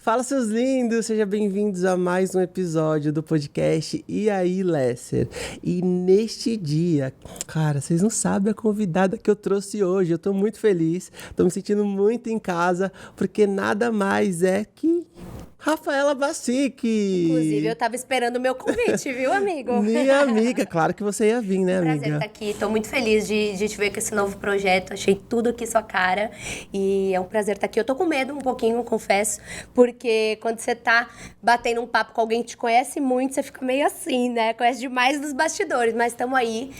Fala, seus lindos! Sejam bem-vindos a mais um episódio do podcast E aí, Lesser? E neste dia, cara, vocês não sabem a convidada que eu trouxe hoje. Eu tô muito feliz, tô me sentindo muito em casa, porque nada mais é que Rafaela Bacique. Inclusive, eu tava esperando o meu convite, viu, amigo? Minha amiga, claro que você ia vir, né, amiga? Prazer estar aqui, tô muito feliz de te ver com esse novo projeto, achei tudo aqui sua cara e é um prazer estar aqui. Eu tô com medo um pouquinho, confesso, porque quando você tá batendo um papo com alguém que te conhece muito, você fica meio assim, né? Conhece demais dos bastidores, mas estamos aí,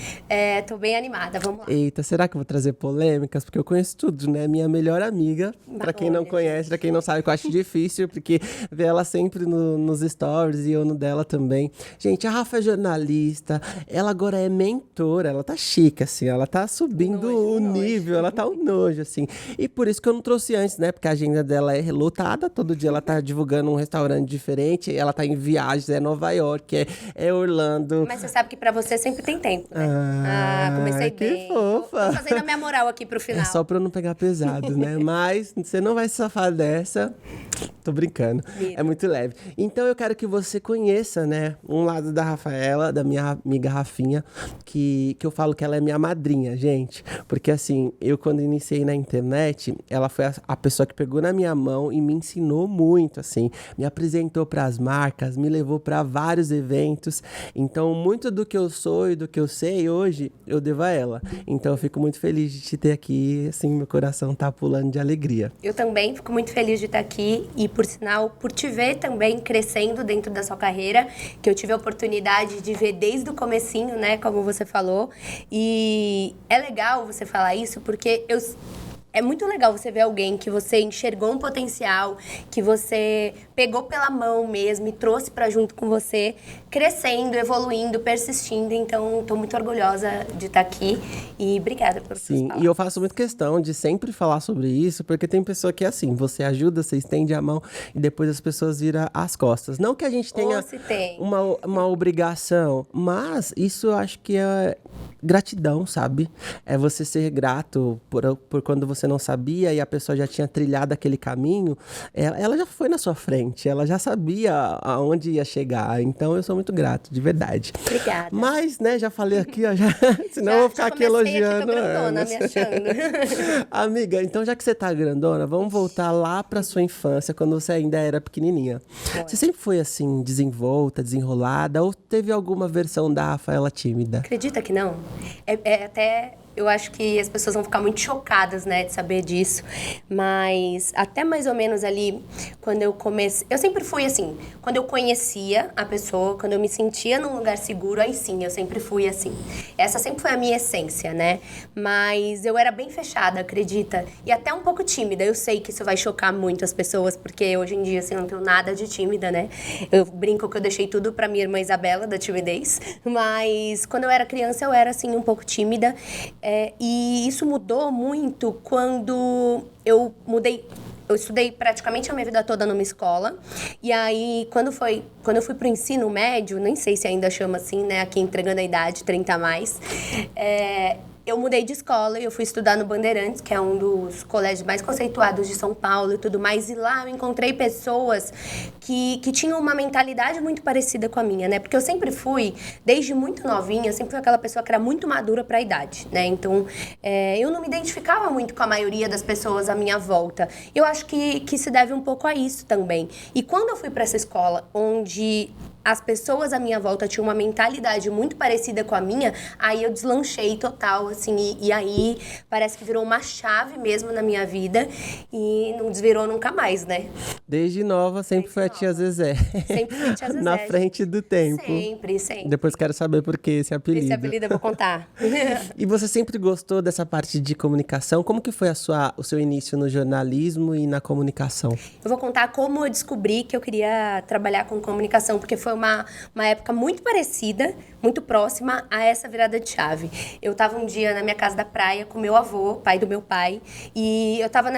tô bem animada, vamos lá. Eita, será que eu vou trazer polêmicas? Porque eu conheço tudo, né? Minha melhor amiga, pra quem não conhece, pra quem não sabe, que eu acho difícil, porque vê ela sempre nos stories e eu no dela também. Gente, a Rafa é jornalista, ela agora é mentora, ela tá chique, assim, ela tá subindo o nível, ela tá um nojo, assim. E por isso que eu não trouxe antes, né? Porque a agenda dela é lotada, todo dia ela tá divulgando um restaurante diferente, ela tá em viagens, é Nova York, é Orlando. Mas você sabe que pra você sempre tem tempo, né? Comecei que bem. fofa. Tô fazendo a minha moral aqui pro final. É só pra eu não pegar pesado, né? Mas você não vai se safar dessa. Tô brincando. É muito leve. Então eu quero que você conheça, né? Um lado da Rafaela, da minha amiga Rafinha, que eu falo que ela é minha madrinha, gente. Porque assim, eu quando iniciei na internet, ela foi a pessoa que pegou na minha mão e me ensinou muito, assim. Me apresentou pras marcas, me levou pra vários eventos. Então, muito do que eu sou e do que eu sei hoje, eu devo a ela. Então, eu fico muito feliz de te ter aqui, assim, meu coração tá pulando de alegria. Eu também fico muito feliz de estar aqui e, por sinal, por te ver também crescendo dentro da sua carreira, que eu tive a oportunidade de ver desde o comecinho, né, como você falou. E é legal você falar isso porque é muito legal você ver alguém que você enxergou um potencial, que você pegou pela mão mesmo e trouxe pra junto com você, crescendo, evoluindo, persistindo. Então, tô muito orgulhosa de estar aqui e obrigada por suas palavras. Sim, e eu faço muito questão de sempre falar sobre isso, porque tem pessoa que é assim, você ajuda, você estende a mão e depois as pessoas viram as costas. Não que a gente tenha uma obrigação, mas isso eu acho que é gratidão, sabe? É você ser grato por quando você não sabia e a pessoa já tinha trilhado aquele caminho, ela já foi na sua frente, ela já sabia aonde ia chegar. Então eu sou muito grato, de verdade. Obrigada. Mas, né, já falei aqui, ó, senão eu vou ficar aqui elogiando. Aqui grandona, me achando. Amiga, então já que você tá grandona, vamos voltar lá pra sua infância, quando você ainda era pequenininha. Você sempre foi assim, desenvolta, desenrolada, ou teve alguma versão da Rafaela tímida? Acredita que não? Até... Eu acho que as pessoas vão ficar muito chocadas, né, de saber disso. Mas até mais ou menos ali, quando eu comecei... Eu sempre fui assim, quando eu conhecia a pessoa, quando eu me sentia num lugar seguro, aí sim, eu sempre fui assim. Essa sempre foi a minha essência, né? Mas eu era bem fechada, acredita? E até um pouco tímida. Eu sei que isso vai chocar muito as pessoas, porque hoje em dia, assim, eu não tenho nada de tímida, né? Eu brinco que eu deixei tudo pra minha irmã Isabela, da timidez. Mas quando eu era criança, eu era, assim, um pouco tímida. E isso mudou muito quando eu mudei. Eu estudei praticamente a minha vida toda numa escola. E aí, quando eu fui pro ensino médio, nem sei se ainda chama assim, né? Aqui entregando a idade, 30 a mais. Eu mudei de escola e eu fui estudar no Bandeirantes, que é um dos colégios mais conceituados de São Paulo e tudo mais. E lá eu encontrei pessoas que tinham uma mentalidade muito parecida com a minha, né? Porque eu sempre fui, desde muito novinha, sempre fui aquela pessoa que era muito madura para a idade, né? Então, eu não me identificava muito com a maioria das pessoas à minha volta. Eu acho que se deve um pouco a isso também. E quando eu fui para essa escola, onde as pessoas à minha volta tinham uma mentalidade muito parecida com a minha, aí eu deslanchei total, assim, e aí parece que virou uma chave mesmo na minha vida e não desvirou nunca mais, né? Desde nova, sempre foi a tia Zezé. Sempre foi a tia Zezé. Na frente do tempo. Sempre, sempre. Depois quero saber por que esse apelido. Esse apelido eu vou contar. E você sempre gostou dessa parte de comunicação? Como que foi o seu início no jornalismo e na comunicação? Eu vou contar como eu descobri que eu queria trabalhar com comunicação, porque foi uma época muito parecida, muito próxima a essa virada de chave. Eu estava um dia na minha casa da praia com meu avô, pai do meu pai, e eu estava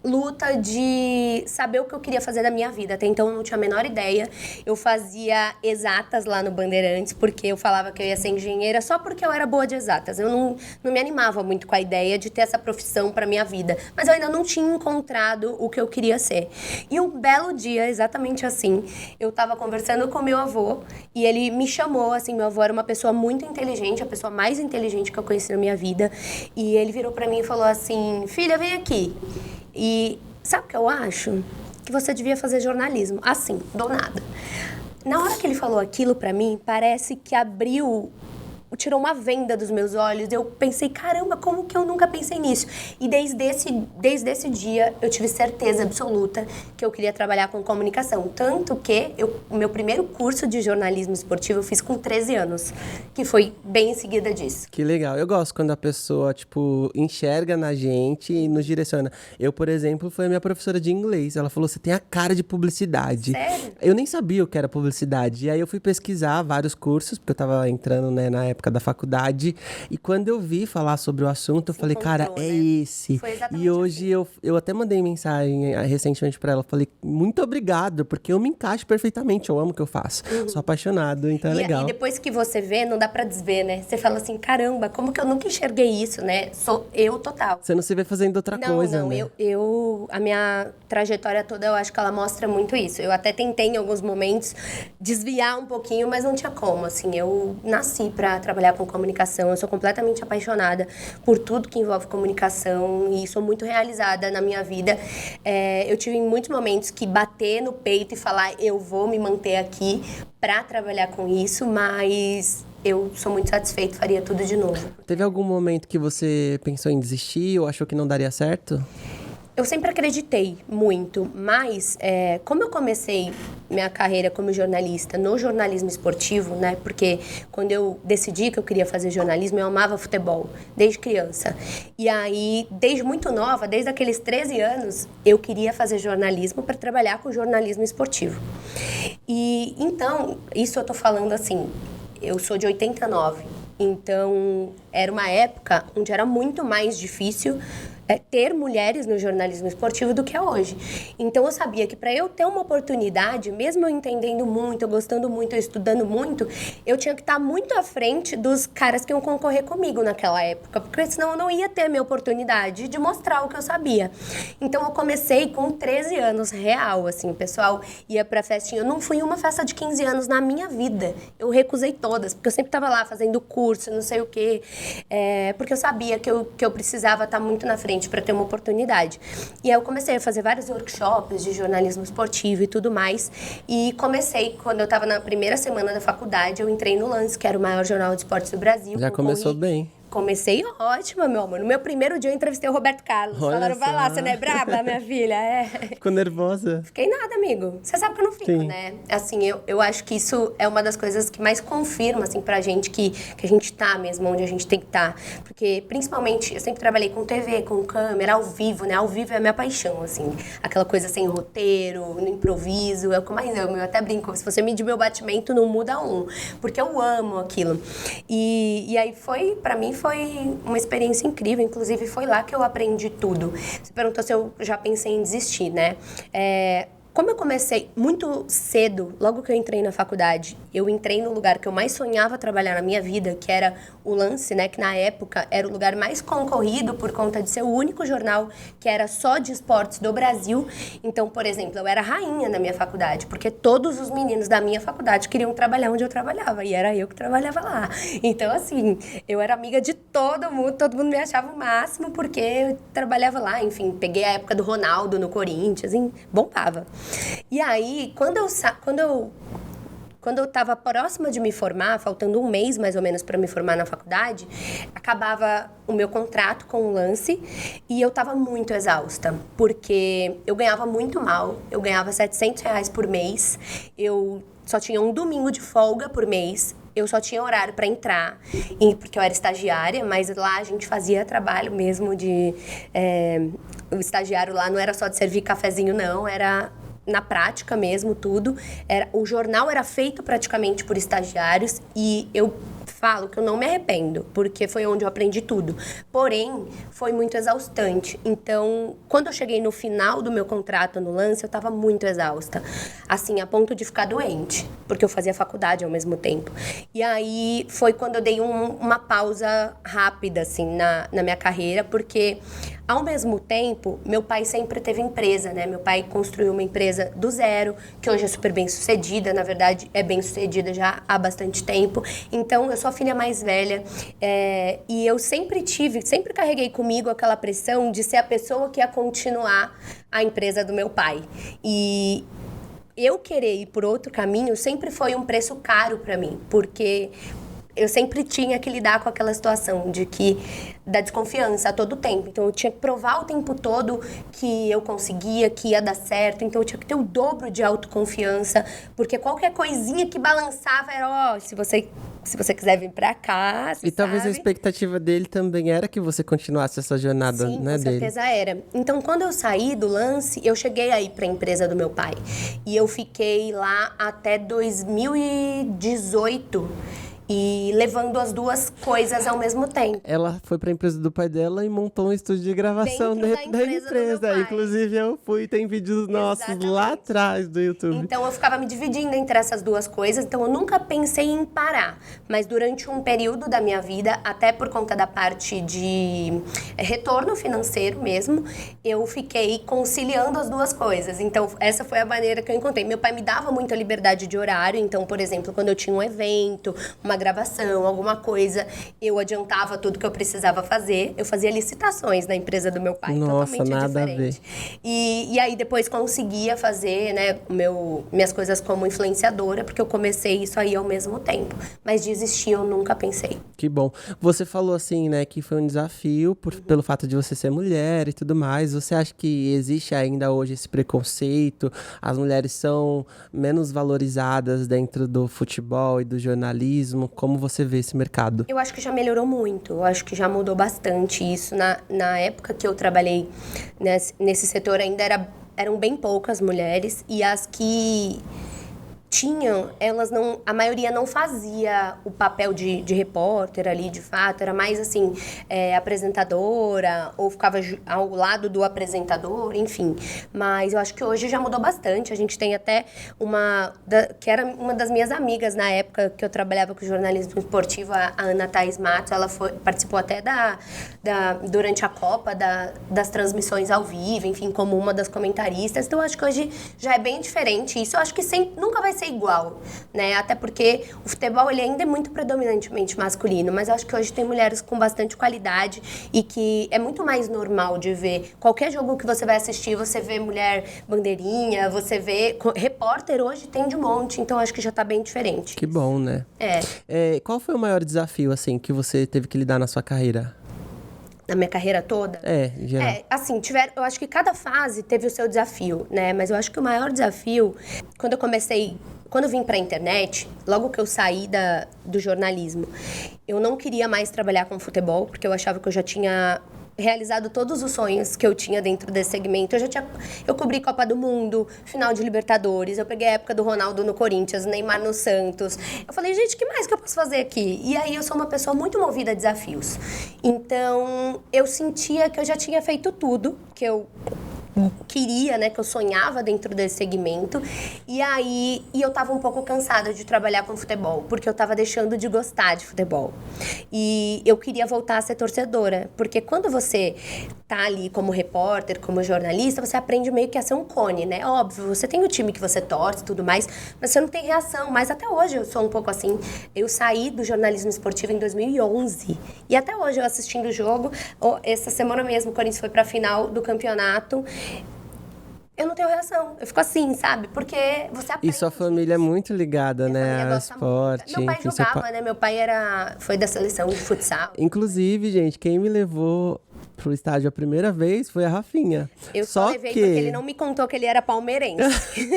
luta de saber o que eu queria fazer da minha vida. Até então eu não tinha a menor ideia. Eu fazia exatas lá no Bandeirantes, porque eu falava que eu ia ser engenheira só porque eu era boa de exatas. Eu não me animava muito com a ideia de ter essa profissão para minha vida. Mas eu ainda não tinha encontrado o que eu queria ser. E um belo dia, exatamente assim, eu estava conversando com meu avô e ele me chamou, assim, meu avô era uma pessoa muito inteligente, a pessoa mais inteligente que eu conheci na minha vida. E ele virou para mim e falou assim, filha, vem aqui. E sabe o que eu acho? Que você devia fazer jornalismo. Assim, do nada. Na hora que ele falou aquilo pra mim, parece que tirou uma venda dos meus olhos. Eu pensei, caramba, como que eu nunca pensei nisso? E desde esse dia, eu tive certeza absoluta que eu queria trabalhar com comunicação. Tanto que o meu primeiro curso de jornalismo esportivo eu fiz com 13 anos, que foi bem em seguida disso. Que legal. Eu gosto quando a pessoa, tipo, enxerga na gente e nos direciona. Eu, por exemplo, foi a minha professora de inglês. Ela falou, você tem a cara de publicidade. Sério? Eu nem sabia o que era publicidade. E aí eu fui pesquisar vários cursos, porque eu tava entrando, né, na época da faculdade, e quando eu vi falar sobre o assunto, eu falei, cara, é esse. Foi exatamente E hoje assim. eu até mandei mensagem recentemente pra ela, falei, muito obrigado, porque eu me encaixo perfeitamente, eu amo o que eu faço. Sou apaixonado, então é legal. E depois que você vê, não dá pra desver, né? Você fala assim, caramba, como que eu nunca enxerguei isso, né? Sou eu total. Você não se vê fazendo outra coisa, não, né? a minha trajetória toda, eu acho que ela mostra muito isso. Eu até tentei, em alguns momentos, desviar um pouquinho, mas não tinha como, assim. Eu nasci pra trabalhar com comunicação, eu sou completamente apaixonada por tudo que envolve comunicação e sou muito realizada na minha vida. Eu tive em muitos momentos que bater no peito e falar, eu vou me manter aqui pra trabalhar com isso, mas eu sou muito satisfeita, faria tudo de novo. Teve algum momento que você pensou em desistir ou achou que não daria certo? Eu sempre acreditei muito, mas como eu comecei minha carreira como jornalista no jornalismo esportivo, né? Porque quando eu decidi que eu queria fazer jornalismo, eu amava futebol, desde criança. E aí, desde muito nova, desde aqueles 13 anos, eu queria fazer jornalismo para trabalhar com jornalismo esportivo. E então, isso eu tô falando assim, eu sou de 89, então era uma época onde era muito mais difícil ter mulheres no jornalismo esportivo do que é hoje. Então eu sabia que para eu ter uma oportunidade, mesmo eu entendendo muito, eu gostando muito, eu estudando muito, eu tinha que estar muito à frente dos caras que iam concorrer comigo naquela época, porque senão eu não ia ter a minha oportunidade de mostrar o que eu sabia. Então eu comecei com 13 anos, real, assim, o pessoal ia pra festinha. Eu não fui em uma festa de 15 anos na minha vida. Eu recusei todas, porque eu sempre estava lá fazendo curso, não sei o quê, porque eu sabia que eu precisava estar muito na frente para ter uma oportunidade. E aí eu comecei a fazer vários workshops de jornalismo esportivo e tudo mais. E comecei, quando eu estava na primeira semana da faculdade, eu entrei no Lance, que era o maior jornal de esportes do Brasil. Já começou bem. Comecei ótima, meu amor. No meu primeiro dia eu entrevistei o Roberto Carlos. Olha Falaram, vai só. lá, você não é braba, minha filha? Ficou nervosa? Fiquei nada, amigo. Você sabe que eu não fico, Sim. né? Assim, eu acho que isso é uma das coisas que mais confirma, assim, pra gente que a gente tá mesmo onde a gente tem que estar. Porque, principalmente, eu sempre trabalhei com TV, com câmera, ao vivo, né? Ao vivo é a minha paixão, assim. Aquela coisa sem roteiro, no improviso, é o que eu mais amo. Eu até brinco, se você medir meu batimento, não muda um. Porque eu amo aquilo. E aí pra mim, foi uma experiência incrível. Inclusive, foi lá que eu aprendi tudo. Você perguntou se eu já pensei em desistir, né? Como eu comecei muito cedo, logo que eu entrei na faculdade, eu entrei no lugar que eu mais sonhava trabalhar na minha vida, que era o Lance, né? Que na época era o lugar mais concorrido por conta de ser o único jornal que era só de esportes do Brasil. Então, por exemplo, eu era rainha na minha faculdade, porque todos os meninos da minha faculdade queriam trabalhar onde eu trabalhava, e era eu que trabalhava lá. Então, assim, eu era amiga de todo mundo me achava o máximo, porque eu trabalhava lá, enfim, peguei a época do Ronaldo no Corinthians, bombava. E aí, quando eu estava próxima de me formar, faltando um mês mais ou menos para me formar na faculdade, acabava o meu contrato com o Lance e eu estava muito exausta, porque eu ganhava muito mal, eu ganhava R$700 por mês, eu só tinha um domingo de folga por mês, eu só tinha horário para entrar, porque eu era estagiária, mas lá a gente fazia trabalho mesmo de... o estagiário lá não era só de servir cafezinho, não, era... na prática mesmo, tudo. O jornal era feito praticamente por estagiários e eu falo que eu não me arrependo, porque foi onde eu aprendi tudo. Porém, foi muito exaustante. Então, quando eu cheguei no final do meu contrato no Lance, eu estava muito exausta. Assim, a ponto de ficar doente, porque eu fazia faculdade ao mesmo tempo. E aí, foi quando eu dei uma pausa rápida, assim, na minha carreira, porque, ao mesmo tempo, meu pai sempre teve empresa, né? Meu pai construiu uma empresa do zero, que hoje é super bem sucedida, na verdade, é bem sucedida já há bastante tempo. Então, eu sou a filha mais velha, e eu sempre carreguei comigo aquela pressão de ser a pessoa que ia continuar a empresa do meu pai. E eu querer ir por outro caminho sempre foi um preço caro para mim, porque eu sempre tinha que lidar com aquela situação da desconfiança a todo tempo. Então, eu tinha que provar o tempo todo que eu conseguia, que ia dar certo. Então, eu tinha que ter o dobro de autoconfiança, porque qualquer coisinha que balançava era, se você quiser vir pra cá, e talvez sabe? A expectativa dele também era que você continuasse essa jornada, Sim, né, com dele. certeza era. Então, quando eu saí do Lance, eu cheguei aí pra empresa do meu pai. E eu fiquei lá até 2018. E levando as duas coisas ao mesmo tempo. Ela foi pra empresa do pai dela e montou um estúdio de gravação Dentro da da empresa do meu pai. Inclusive, eu fui, tem vídeos nossos lá atrás do YouTube. Então, eu ficava me dividindo entre essas duas coisas. Então, eu nunca pensei em parar. Mas durante um período da minha vida, até por conta da parte de retorno financeiro mesmo, eu fiquei conciliando as duas coisas. Então, essa foi a maneira que eu encontrei. Meu pai me dava muita liberdade de horário. Então, por exemplo, quando eu tinha um evento, uma gravação, alguma coisa, eu adiantava tudo que eu precisava fazer. Eu fazia licitações na empresa do meu pai. Nossa, totalmente nada diferente. A ver. E aí depois conseguia fazer, né, minhas coisas como influenciadora, porque eu comecei isso aí ao mesmo tempo. Mas desistir eu nunca pensei. Que bom. Você falou assim, né, que foi um desafio pelo fato de você ser mulher e tudo mais. Você acha que existe ainda hoje esse preconceito? As mulheres são menos valorizadas dentro do futebol e do jornalismo? Como você vê esse mercado? Eu acho que já melhorou muito, eu acho que já mudou bastante isso. Na época que eu trabalhei nesse setor ainda eram bem poucas mulheres, e as que tinham, a maioria não fazia o papel de repórter ali, de fato, era mais assim, apresentadora, ou ficava ao lado do apresentador, enfim. Mas eu acho que hoje já mudou bastante. A gente tem até que era uma das minhas amigas na época que eu trabalhava com jornalismo esportivo, a Ana Thaís Matos, ela participou até durante a Copa, das transmissões ao vivo, enfim, como uma das comentaristas. Então, eu acho que hoje já é bem diferente. Isso eu acho que nunca vai ser igual, né? Até porque o futebol ele ainda é muito predominantemente masculino, mas eu acho que hoje tem mulheres com bastante qualidade e que é muito mais normal de ver. Qualquer jogo que você vai assistir, você vê mulher bandeirinha, você vê repórter hoje tem de monte, então acho que já tá bem diferente. Que bom, né? Qual foi o maior desafio, assim, que você teve que lidar na sua carreira? Na minha carreira toda? Em geral. Assim, eu acho que cada fase teve o seu desafio, né? Mas eu acho que o maior desafio, quando eu vim pra internet, logo que eu saí do jornalismo, eu não queria mais trabalhar com futebol, porque eu achava que eu já tinha realizado todos os sonhos que eu tinha dentro desse segmento. Eu cobri Copa do Mundo, final de Libertadores, eu peguei a época do Ronaldo no Corinthians, Neymar no Santos. Eu falei, gente, o que mais que eu posso fazer aqui? E aí eu sou uma pessoa muito movida a desafios. Então, eu sentia que eu já tinha feito tudo que eu queria, né, que eu sonhava dentro desse segmento. E eu tava um pouco cansada de trabalhar com futebol, porque eu tava deixando de gostar de futebol. E eu queria voltar a ser torcedora, porque quando você tá ali como repórter, como jornalista, você aprende meio que a ser um cone, né? Óbvio, você tem o time que você torce e tudo mais, mas você não tem reação. Mas até hoje eu sou um pouco assim. Eu saí do jornalismo esportivo em 2011. E até hoje eu assistindo o jogo, essa semana mesmo o Corinthians foi pra final do campeonato. Eu não tenho reação, eu fico assim, sabe? Porque você aprende. E sua família é muito ligada, né, ao esporte. Meu pai jogava, né? Meu pai foi da seleção de futsal. Inclusive, gente, quem me levou pro estádio a primeira vez foi a Rafinha. Eu só levei porque ele não me contou que ele era palmeirense.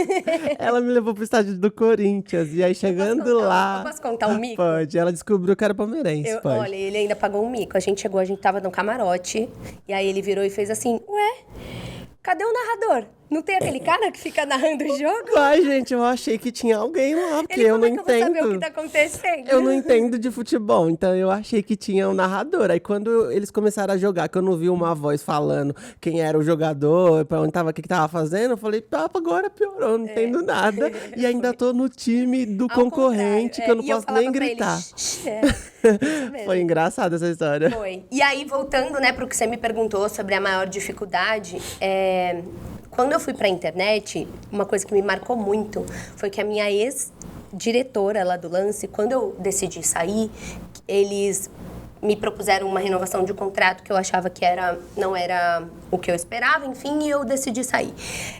Ela me levou pro estádio do Corinthians. E aí, chegando lá... Eu posso contar um mico? Pode. Ela descobriu que era palmeirense, pode. Olha, ele ainda pagou um mico. A gente tava no camarote. E aí ele virou e fez assim, ué... Cadê o narrador? Não tem aquele cara que fica narrando o jogo? Ai, gente, eu achei que tinha alguém lá, porque eu não Como é que eu vou saber o que entendo. tá acontecendo? Eu não entendo de futebol, então eu achei que tinha um narrador. Aí quando eles começaram a jogar, que eu não vi uma voz falando quem era o jogador, pra onde tava, o que tava fazendo, eu falei, agora piorou, eu não entendo nada. E ainda tô no time do Ao concorrente, contrário, que eu não e posso falava nem pra ele, gritar. "Shh", isso mesmo. Foi engraçada essa história. Foi. E aí, voltando, né, pro que você me perguntou sobre a maior dificuldade, quando eu fui pra internet, uma coisa que me marcou muito foi que a minha ex-diretora lá do Lance, quando eu decidi sair, eles me propuseram uma renovação de contrato que eu achava que não era o que eu esperava, enfim, e eu decidi sair.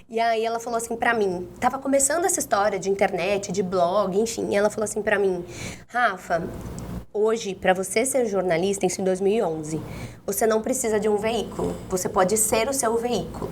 E aí ela falou assim pra mim, tava começando essa história de internet, de blog, enfim, e ela falou assim pra mim, Rafa, hoje, para você ser jornalista, isso em 2011, você não precisa de um veículo, você pode ser o seu veículo.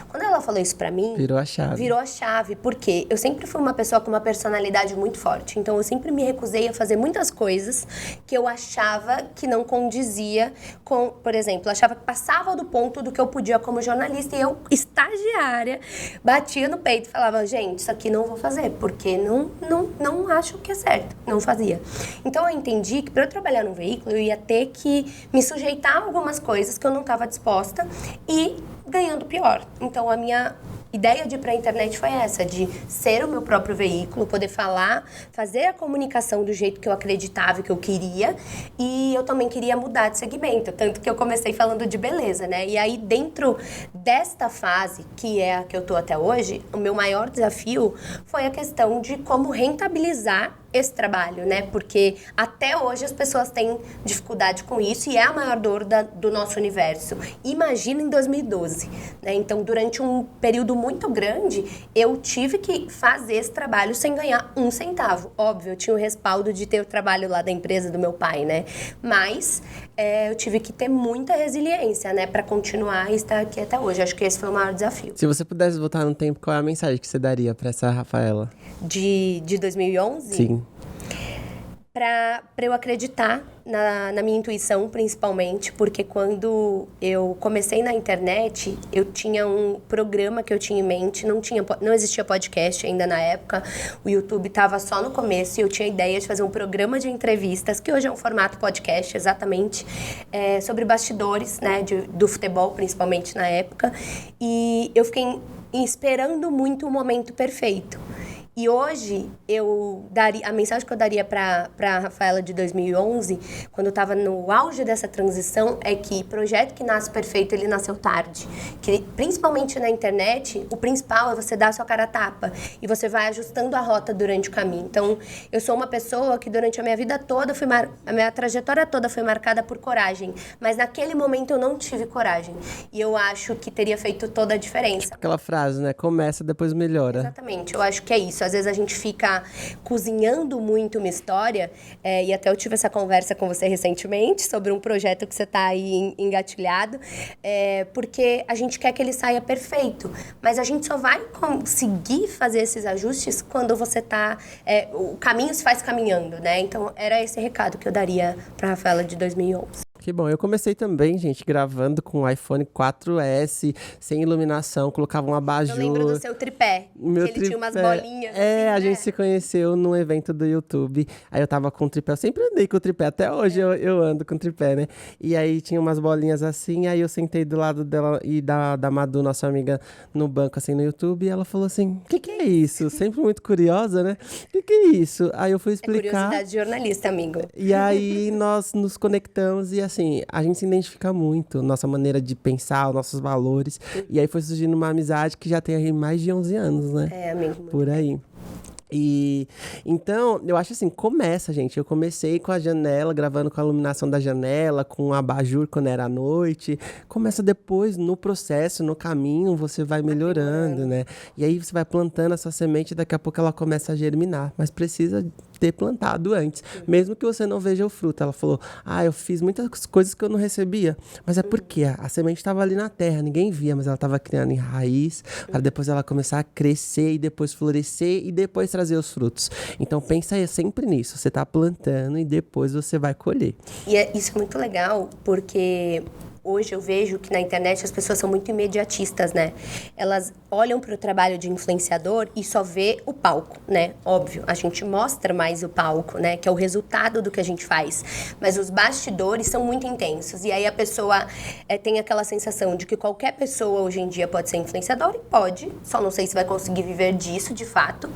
Quando ela falou isso pra mim... Virou a chave. Virou a chave, porque eu sempre fui uma pessoa com uma personalidade muito forte. Então, eu sempre me recusei a fazer muitas coisas que eu achava que não condizia com... Por exemplo, eu achava que passava do ponto do que eu podia como jornalista. E eu, estagiária, batia no peito e falava, gente, isso aqui não vou fazer, porque não acho que é certo. Não fazia. Então, eu entendi que para eu trabalhar num veículo, eu ia ter que me sujeitar a algumas coisas que eu não estava disposta e ganhando pior. Então, a minha ideia de ir para a internet foi essa, de ser o meu próprio veículo, poder falar, fazer a comunicação do jeito que eu acreditava e que eu queria, e eu também queria mudar de segmento, tanto que eu comecei falando de beleza, né? E aí, dentro desta fase, que é a que eu tô até hoje, o meu maior desafio foi a questão de como rentabilizar esse trabalho, né? Porque até hoje as pessoas têm dificuldade com isso e é a maior dor do nosso universo. Imagina em 2012, né? Então, durante um período muito grande, eu tive que fazer esse trabalho sem ganhar um centavo. Óbvio, eu tinha o respaldo de ter o trabalho lá da empresa do meu pai, né? Mas eu tive que ter muita resiliência, né? Para continuar e estar aqui até hoje. Acho que esse foi o maior desafio. Se você pudesse voltar no tempo, qual é a mensagem que você daria pra essa Rafaela? De 2011? Sim. Para eu acreditar na minha intuição, principalmente, porque quando eu comecei na internet, eu tinha um programa que eu tinha em mente, não existia podcast ainda na época, o YouTube estava só no começo e eu tinha a ideia de fazer um programa de entrevistas, que hoje é um formato podcast, exatamente, sobre bastidores, né, do futebol, principalmente na época, e eu fiquei esperando muito o momento perfeito. E hoje, a mensagem que eu daria para a Rafaela de 2011, quando eu estava no auge dessa transição, é que projeto que nasce perfeito, ele nasceu tarde. Que, principalmente na internet, o principal é você dar a sua cara a tapa. E você vai ajustando a rota durante o caminho. Então, eu sou uma pessoa que durante a minha vida toda, a minha trajetória toda foi marcada por coragem. Mas naquele momento eu não tive coragem. E eu acho que teria feito toda a diferença. Aquela frase, né? Começa, depois melhora. Exatamente, eu acho que é isso. Às vezes a gente fica cozinhando muito uma história, e até eu tive essa conversa com você recentemente sobre um projeto que você está aí engatilhado, porque a gente quer que ele saia perfeito, mas a gente só vai conseguir fazer esses ajustes quando você está... o caminho se faz caminhando, né? Então, era esse recado que eu daria para a Rafaela de 2011. Que bom, eu comecei também, gente, gravando com o iPhone 4S, sem iluminação, colocava um abajur. Eu lembro do seu tripé, que ele tinha umas bolinhas assim, a né? gente se conheceu num evento do YouTube, aí eu tava com o tripé, eu sempre andei com o tripé, até hoje eu ando com o tripé, né? E aí tinha umas bolinhas assim, aí eu sentei do lado dela e da Madu, nossa amiga, no banco, assim, no YouTube, e ela falou assim, o que é isso? Sempre muito curiosa, né? O que é isso? Aí eu fui explicar. Curiosidade de jornalista, amigo. E aí nós nos conectamos e assim, a gente se identifica muito, nossa maneira de pensar, os nossos valores. E aí foi surgindo uma amizade que já tem aí mais de 11 anos, né? Amigo. Por aí. E então, eu acho assim, começa, gente. Eu comecei com a janela, gravando com a iluminação da janela, com o abajur quando era à noite. Começa depois, no processo, no caminho, você vai melhorando, né? E aí você vai plantando a sua semente e daqui a pouco ela começa a germinar. Mas precisa ter plantado antes, mesmo que você não veja o fruto. Ela falou, eu fiz muitas coisas que eu não recebia, mas é porque a semente estava ali na terra, ninguém via, mas ela estava criando em raiz, para depois ela começar a crescer e depois florescer e depois trazer os frutos. Então pensa aí sempre nisso, você está plantando e depois você vai colher. E isso é muito legal, porque hoje eu vejo que na internet as pessoas são muito imediatistas, né? Elas olham para o trabalho de influenciador e só vê o palco, né? Óbvio, a gente mostra mais o palco, né? Que é o resultado do que a gente faz. Mas os bastidores são muito intensos. E aí a pessoa tem aquela sensação de que qualquer pessoa hoje em dia pode ser influenciador, e pode. Só não sei se vai conseguir viver disso, de fato.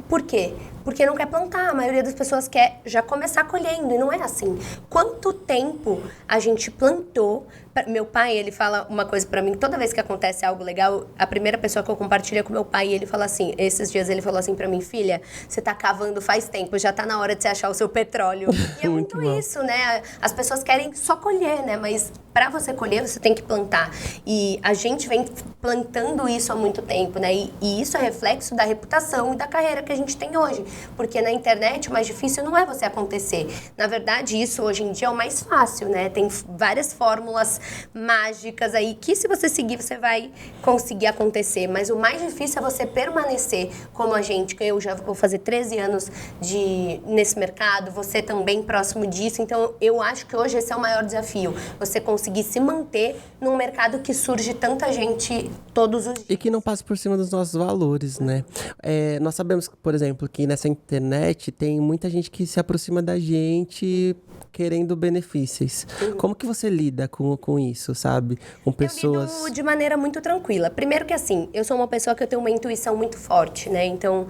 Por quê? Porque não quer plantar. A maioria das pessoas quer já começar colhendo, e não é assim. Quanto tempo a gente plantou? Meu pai, ele fala uma coisa pra mim, toda vez que acontece algo legal, a primeira pessoa que eu compartilho é com meu pai, e ele fala assim, esses dias ele falou assim pra mim, filha, você tá cavando faz tempo, já tá na hora de você achar o seu petróleo. E é muito isso, né? As pessoas querem só colher, né? Mas pra você colher, você tem que plantar. E a gente vem plantando isso há muito tempo, né? E isso é reflexo da reputação e da carreira que a gente tem hoje. Porque na internet o mais difícil não é você acontecer. Na verdade, isso hoje em dia é o mais fácil, né? Tem várias fórmulas mágicas aí que se você seguir, você vai conseguir acontecer. Mas o mais difícil é você permanecer como a gente, que eu já vou fazer 13 anos nesse mercado, você também próximo disso. Então, eu acho que hoje esse é o maior desafio. Você conseguir se manter num mercado que surge tanta gente todos os dias. E que não passa por cima dos nossos valores, né? Nós sabemos, por exemplo, que nessa internet tem muita gente que se aproxima da gente querendo benefícios. Como que você lida com isso, sabe? Com pessoas... Eu lido de maneira muito tranquila. Primeiro que assim, eu sou uma pessoa que eu tenho uma intuição muito forte, né? Então,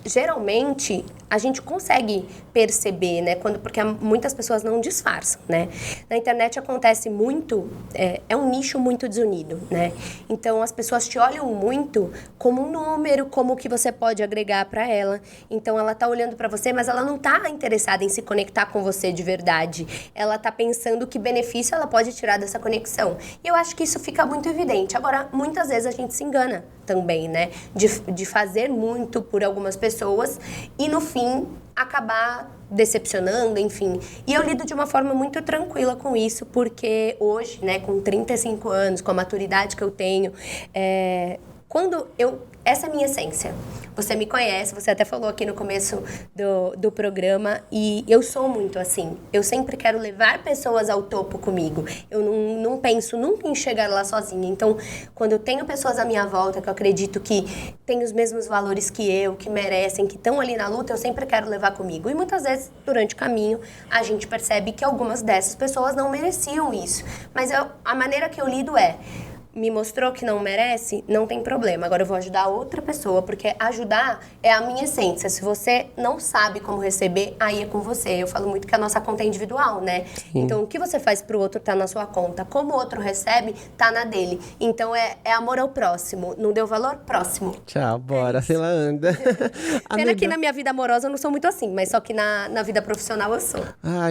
geralmente, a gente consegue perceber, né? Porque muitas pessoas não disfarçam, né? Na internet acontece muito, é um nicho muito desunido, né? Então, as pessoas te olham muito como um número, como o que você pode agregar para ela. Então, ela tá olhando para você, mas ela não tá interessada em se conectar com você de verdade. Ela tá pensando que benefício ela pode tirar dessa conexão. E eu acho que isso fica muito evidente. Agora, muitas vezes a gente se engana também, né? De fazer muito por algumas pessoas e, no fim, acabar decepcionando, enfim. E eu lido de uma forma muito tranquila com isso, porque hoje, né, com 35 anos, com a maturidade que eu tenho, essa é a minha essência. Você me conhece, você até falou aqui no começo do programa, e eu sou muito assim. Eu sempre quero levar pessoas ao topo comigo. Eu não penso nunca em chegar lá sozinha. Então, quando eu tenho pessoas à minha volta que eu acredito que têm os mesmos valores que eu, que merecem, que estão ali na luta, eu sempre quero levar comigo. E muitas vezes, durante o caminho, a gente percebe que algumas dessas pessoas não mereciam isso. Mas a maneira que eu lido me mostrou que não merece, não tem problema. Agora eu vou ajudar outra pessoa, porque ajudar é a minha essência. Se você não sabe como receber, aí é com você. Eu falo muito que a nossa conta é individual, né? Sim. Então, o que você faz pro outro tá na sua conta. Como o outro recebe, tá na dele. Então, é amor ao próximo. Não deu valor? Próximo. Tchau, bora. Sei lá, anda. Pena que na minha vida amorosa eu não sou muito assim, mas só que na vida profissional eu sou.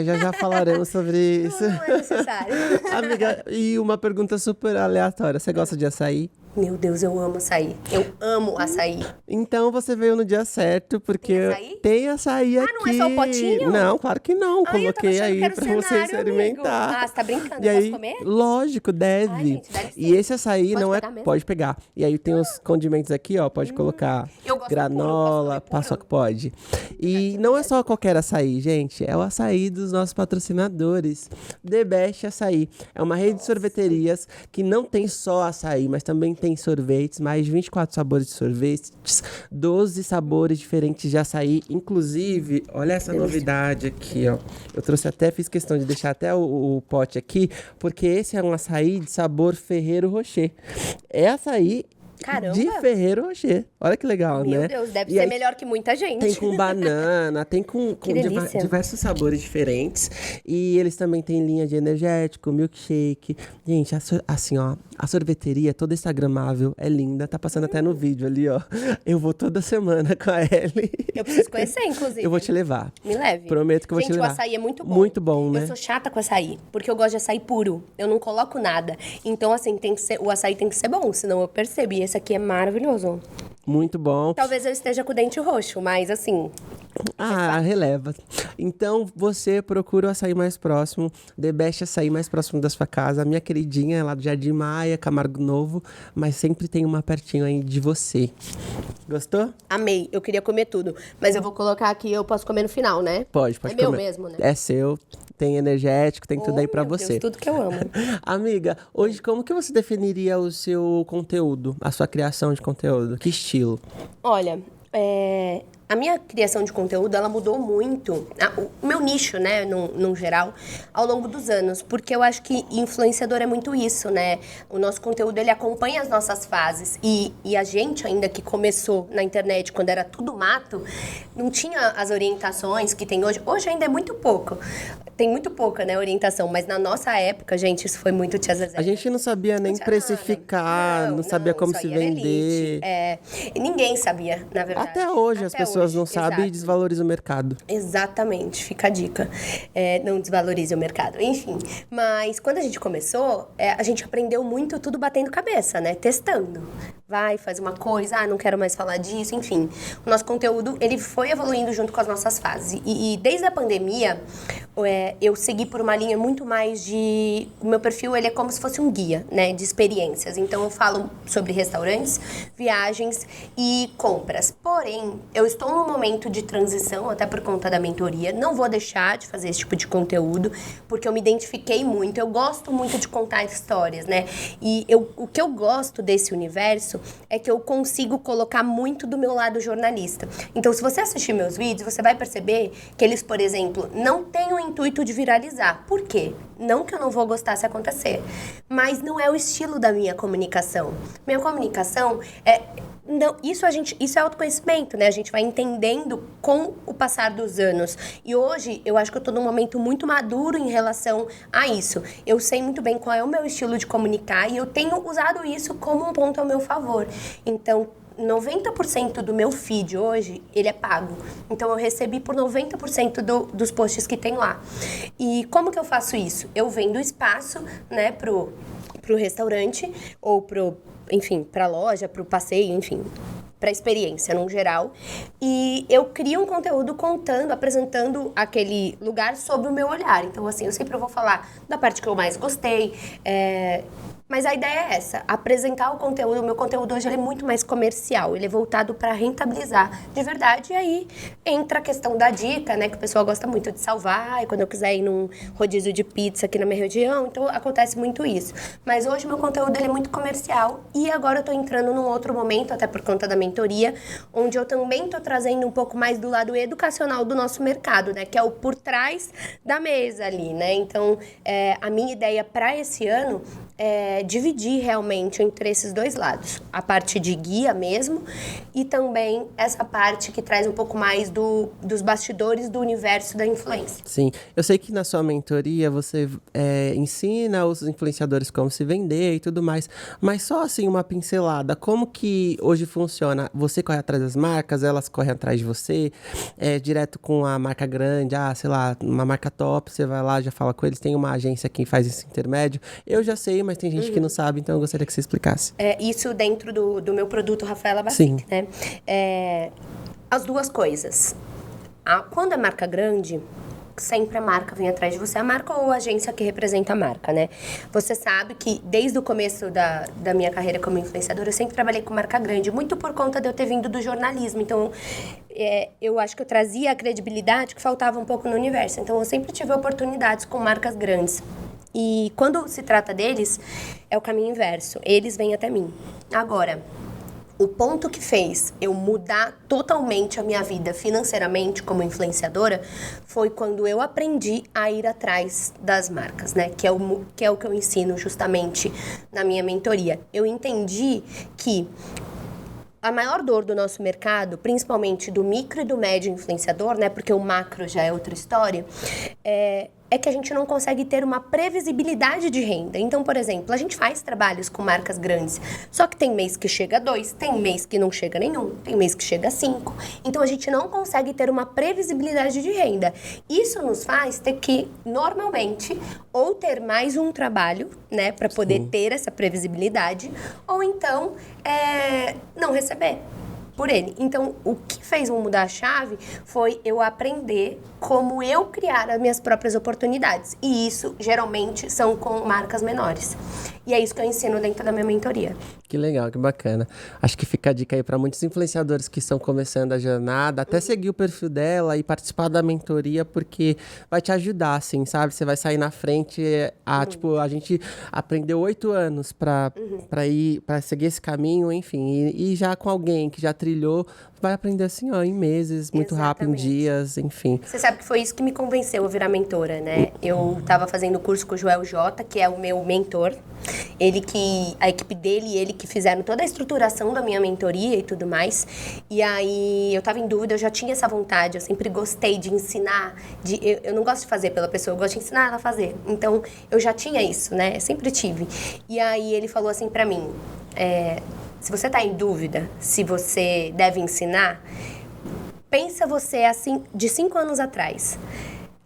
Já falaremos sobre isso. Não é necessário. Amiga, e uma pergunta super aleatória. Você gosta de açaí? Meu Deus, eu amo açaí. Eu amo açaí. Então você veio no dia certo, porque tem açaí aqui. Não é só o potinho? Não, claro que não. Coloquei aí pra você experimentar. Amigo. Você tá brincando? E eu aí, posso comer? Lógico, deve. Ai, gente, deve ser. E esse açaí pode não pegar mesmo? Pode pegar. E aí tem os condimentos aqui, ó. Pode colocar eu gosto granola, paçoca, pode. E não é só qualquer açaí, gente. É o açaí dos nossos patrocinadores. The Best Açaí. É uma rede de sorveterias que não tem só açaí, mas também tem sorvetes. Mais de 24 sabores de sorvetes, 12 sabores diferentes de açaí. Inclusive, olha essa novidade aqui, ó. Eu trouxe fiz questão de deixar até o pote aqui, porque esse é um açaí de sabor Ferrero Rocher. É açaí... Caramba. De Ferrero Rocher. Olha que legal, né? Meu Deus, deve ser melhor que muita gente. Tem com banana, tem com diversos sabores diferentes. E eles também têm linha de energético, milkshake. Gente, assim, ó, a sorveteria é toda instagramável, é linda. Tá passando até no vídeo ali, ó. Eu vou toda semana com a Ellie. Eu preciso conhecer, inclusive. Eu vou te levar. Me leve. Prometo que eu vou te levar. Gente, o açaí é muito bom. Muito bom, né? Eu sou chata com açaí, porque eu gosto de açaí puro. Eu não coloco nada. Então, assim, o açaí tem que ser bom, senão eu percebo. E esse aqui é maravilhoso. Muito bom. Talvez eu esteja com o dente roxo, mas assim, Ah, releva. Então, você procura o açaí mais próximo, The Best Açaí mais próximo da sua casa. A minha queridinha é lá do Jardim Maia, Camargo Novo, mas sempre tem uma pertinho aí de você. Gostou? Amei, eu queria comer tudo. Mas eu vou colocar aqui, eu posso comer no final, né? Pode É comer. meu mesmo, né? É seu, tem energético, tem tudo aí pra Meu você. Deus, tudo que eu amo. Amiga, hoje como que você definiria o seu conteúdo, a sua criação de conteúdo? Que estilo? Olha, a minha criação de conteúdo, ela mudou muito, o meu nicho, né, num geral, ao longo dos anos, porque eu acho que influenciador é muito isso, né? O nosso conteúdo, ele acompanha as nossas fases e a gente, ainda que começou na internet quando era tudo mato, não tinha as orientações que tem hoje. Hoje ainda é muito pouco. Tem muito pouca, né, orientação, mas na nossa época, gente, isso foi muito tia Zezé. A gente não sabia nem precificar, não sabia como se vender. E ninguém sabia, na verdade. Até hoje as pessoas não sabem e desvalorizam o mercado. Exatamente, fica a dica. Não desvalorize o mercado. Enfim, mas quando a gente começou, a gente aprendeu muito tudo batendo cabeça, né? Testando. Vai, faz uma coisa, não quero mais falar disso, enfim. O nosso conteúdo, ele foi evoluindo junto com as nossas fases. E desde a pandemia, eu segui por uma linha muito mais de... O meu perfil, ele é como se fosse um guia, né? De experiências. Então, eu falo sobre restaurantes, viagens e compras. Porém, eu estou num momento de transição, até por conta da mentoria. Não vou deixar de fazer esse tipo de conteúdo, porque eu me identifiquei muito. Eu gosto muito de contar histórias, né? E o que eu gosto desse universo é que eu consigo colocar muito do meu lado jornalista. Então, se você assistir meus vídeos, você vai perceber que eles, por exemplo, não têm o intuito de viralizar. Por quê? Não que eu não vou gostar se acontecer, mas não é o estilo da minha comunicação. Minha comunicação não, isso é autoconhecimento, né? A gente vai entendendo com o passar dos anos. E hoje, eu acho que eu tô num momento muito maduro em relação a isso. Eu sei muito bem qual é o meu estilo de comunicar e eu tenho usado isso como um ponto ao meu favor. Então, 90% do meu feed hoje, ele é pago. Então, eu recebi por 90% dos posts que tem lá. E como que eu faço isso? Eu vendo espaço, né, pro restaurante ou enfim, pra loja, pro passeio, enfim, pra experiência, no geral. E eu crio um conteúdo contando, apresentando aquele lugar sob o meu olhar. Então, assim, eu sempre vou falar da parte que eu mais gostei, mas a ideia é essa, apresentar o conteúdo. O meu conteúdo hoje ele é muito mais comercial, ele é voltado para rentabilizar de verdade. E aí entra a questão da dica, né, que o pessoal gosta muito de salvar, e quando eu quiser ir num rodízio de pizza aqui na minha região, então acontece muito isso. Mas hoje o meu conteúdo ele é muito comercial e agora eu tô entrando num outro momento, até por conta da mentoria, onde eu também tô trazendo um pouco mais do lado educacional do nosso mercado, né, que é o por trás da mesa ali, né. Então, a minha ideia para esse ano é dividir realmente entre esses dois lados. A parte de guia mesmo e também essa parte que traz um pouco mais dos bastidores do universo da influência. Sim, eu sei que na sua mentoria você ensina os influenciadores como se vender e tudo mais, mas só assim uma pincelada, como que hoje funciona? Você corre atrás das marcas, elas correm atrás de você, direto com a marca grande, sei lá, uma marca top, você vai lá, já fala com eles, tem uma agência que faz esse intermédio. Eu já sei, mas tem gente que não sabe, então eu gostaria que você explicasse. Isso dentro do meu produto Rafaela Basic, né? As duas coisas. Quando é marca grande, sempre a marca vem atrás de você, a marca ou a agência que representa a marca, né? Você sabe que desde o começo da minha carreira como influenciadora, eu sempre trabalhei com marca grande, muito por conta de eu ter vindo do jornalismo. Então, eu acho que eu trazia a credibilidade que faltava um pouco no universo. Então, eu sempre tive oportunidades com marcas grandes. E quando se trata deles, é o caminho inverso. Eles vêm até mim. Agora, o ponto que fez eu mudar totalmente a minha vida financeiramente como influenciadora foi quando eu aprendi a ir atrás das marcas, né? Que é o que eu ensino justamente na minha mentoria. Eu entendi que a maior dor do nosso mercado, principalmente do micro e do médio influenciador, né? Porque o macro já é outra história, é que a gente não consegue ter uma previsibilidade de renda. Então, por exemplo, a gente faz trabalhos com marcas grandes, só que tem mês que chega a 2, tem mês que não chega nenhum, tem mês que chega a 5. Então, a gente não consegue ter uma previsibilidade de renda. Isso nos faz ter que, normalmente, ou ter mais um trabalho, né, para poder ter essa previsibilidade, ou então não receber. por ele. Então, o que fez eu mudar a chave foi eu aprender como eu criar as minhas próprias oportunidades. E isso, geralmente, são com marcas menores. E é isso que eu ensino dentro da minha mentoria. Que legal, que bacana. Acho que fica a dica aí para muitos influenciadores que estão começando a jornada, até seguir o perfil dela e participar da mentoria, porque vai te ajudar, assim, sabe? Você vai sair na frente. Tipo, a gente aprendeu 8 anos para seguir esse caminho, enfim. E já com alguém que já trilhou, vai aprender assim, ó, em meses, muito rápido, em dias, enfim. Você sabe que foi isso que me convenceu a virar mentora, né? Eu estava fazendo o curso com o Joel J, que é o meu mentor. A equipe dele e ele que fizeram toda a estruturação da minha mentoria e tudo mais. E aí eu tava em dúvida, eu já tinha essa vontade, eu sempre gostei de ensinar. Eu não gosto de fazer pela pessoa, eu gosto de ensinar ela a fazer. Então eu já tinha isso, né? Eu sempre tive. E aí ele falou assim pra mim, se você tá em dúvida se você deve ensinar, pensa você assim, de 5 anos atrás.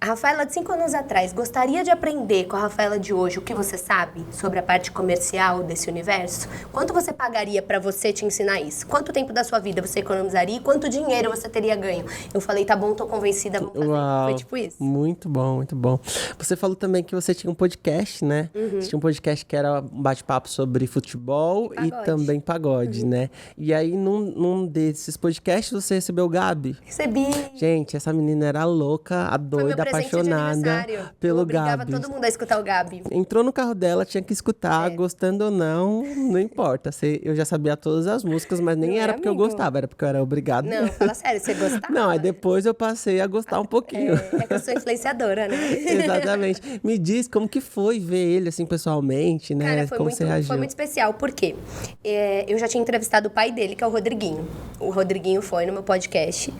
A Rafaela de 5 anos atrás gostaria de aprender com a Rafaela de hoje o que você sabe sobre a parte comercial desse universo? Quanto você pagaria para você te ensinar isso? Quanto tempo da sua vida você economizaria e quanto dinheiro você teria ganho? Eu falei, tá bom, tô convencida, vamos fazer. Uau, foi tipo isso. Muito bom, muito bom. Você falou também que você tinha um podcast, né? Você tinha um podcast que era um bate-papo sobre futebol e também pagode, né? E aí, num desses podcasts, você recebeu o Gabi? Recebi. Gente, essa menina era louca, a doida, apaixonada pelo Gabi. Eu obrigava todo mundo a escutar o Gabi. Entrou no carro dela, tinha que escutar, gostando ou não, não importa. Eu já sabia todas as músicas, mas nem era porque eu gostava, era porque eu era obrigado. Não, fala sério, você gostava? Não, aí depois eu passei a gostar um pouquinho. É que eu sou influenciadora, né? Exatamente. Me diz como que foi ver ele, assim, pessoalmente, né? Cara, como você reagiu? foi muito especial, porque eu já tinha entrevistado o pai dele, que é o Rodriguinho. O Rodriguinho foi no meu podcast.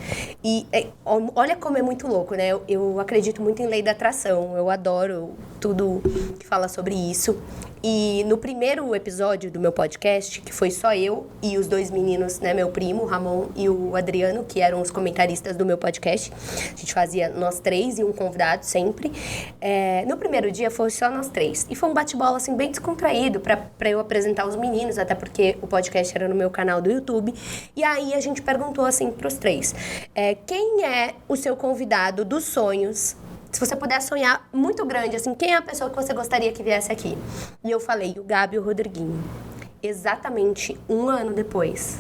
E olha como é muito louco, né? Eu acredito muito em lei da atração. Eu adoro tudo que fala sobre isso. E no primeiro episódio do meu podcast, que foi só eu e os 2 meninos, né, meu primo, o Ramon e o Adriano, que eram os comentaristas do meu podcast. A gente fazia nós 3 e um convidado sempre. No primeiro dia foi só nós 3. E foi um bate-bola, assim, bem descontraído pra eu apresentar os meninos, até porque o podcast era no meu canal do YouTube. E aí a gente perguntou, assim, pros 3. Quem é o seu convidado dos sonhos? Se você puder sonhar muito grande, assim, quem é a pessoa que você gostaria que viesse aqui? E eu falei, o Gabi e o Rodriguinho. Exatamente 1 ano depois.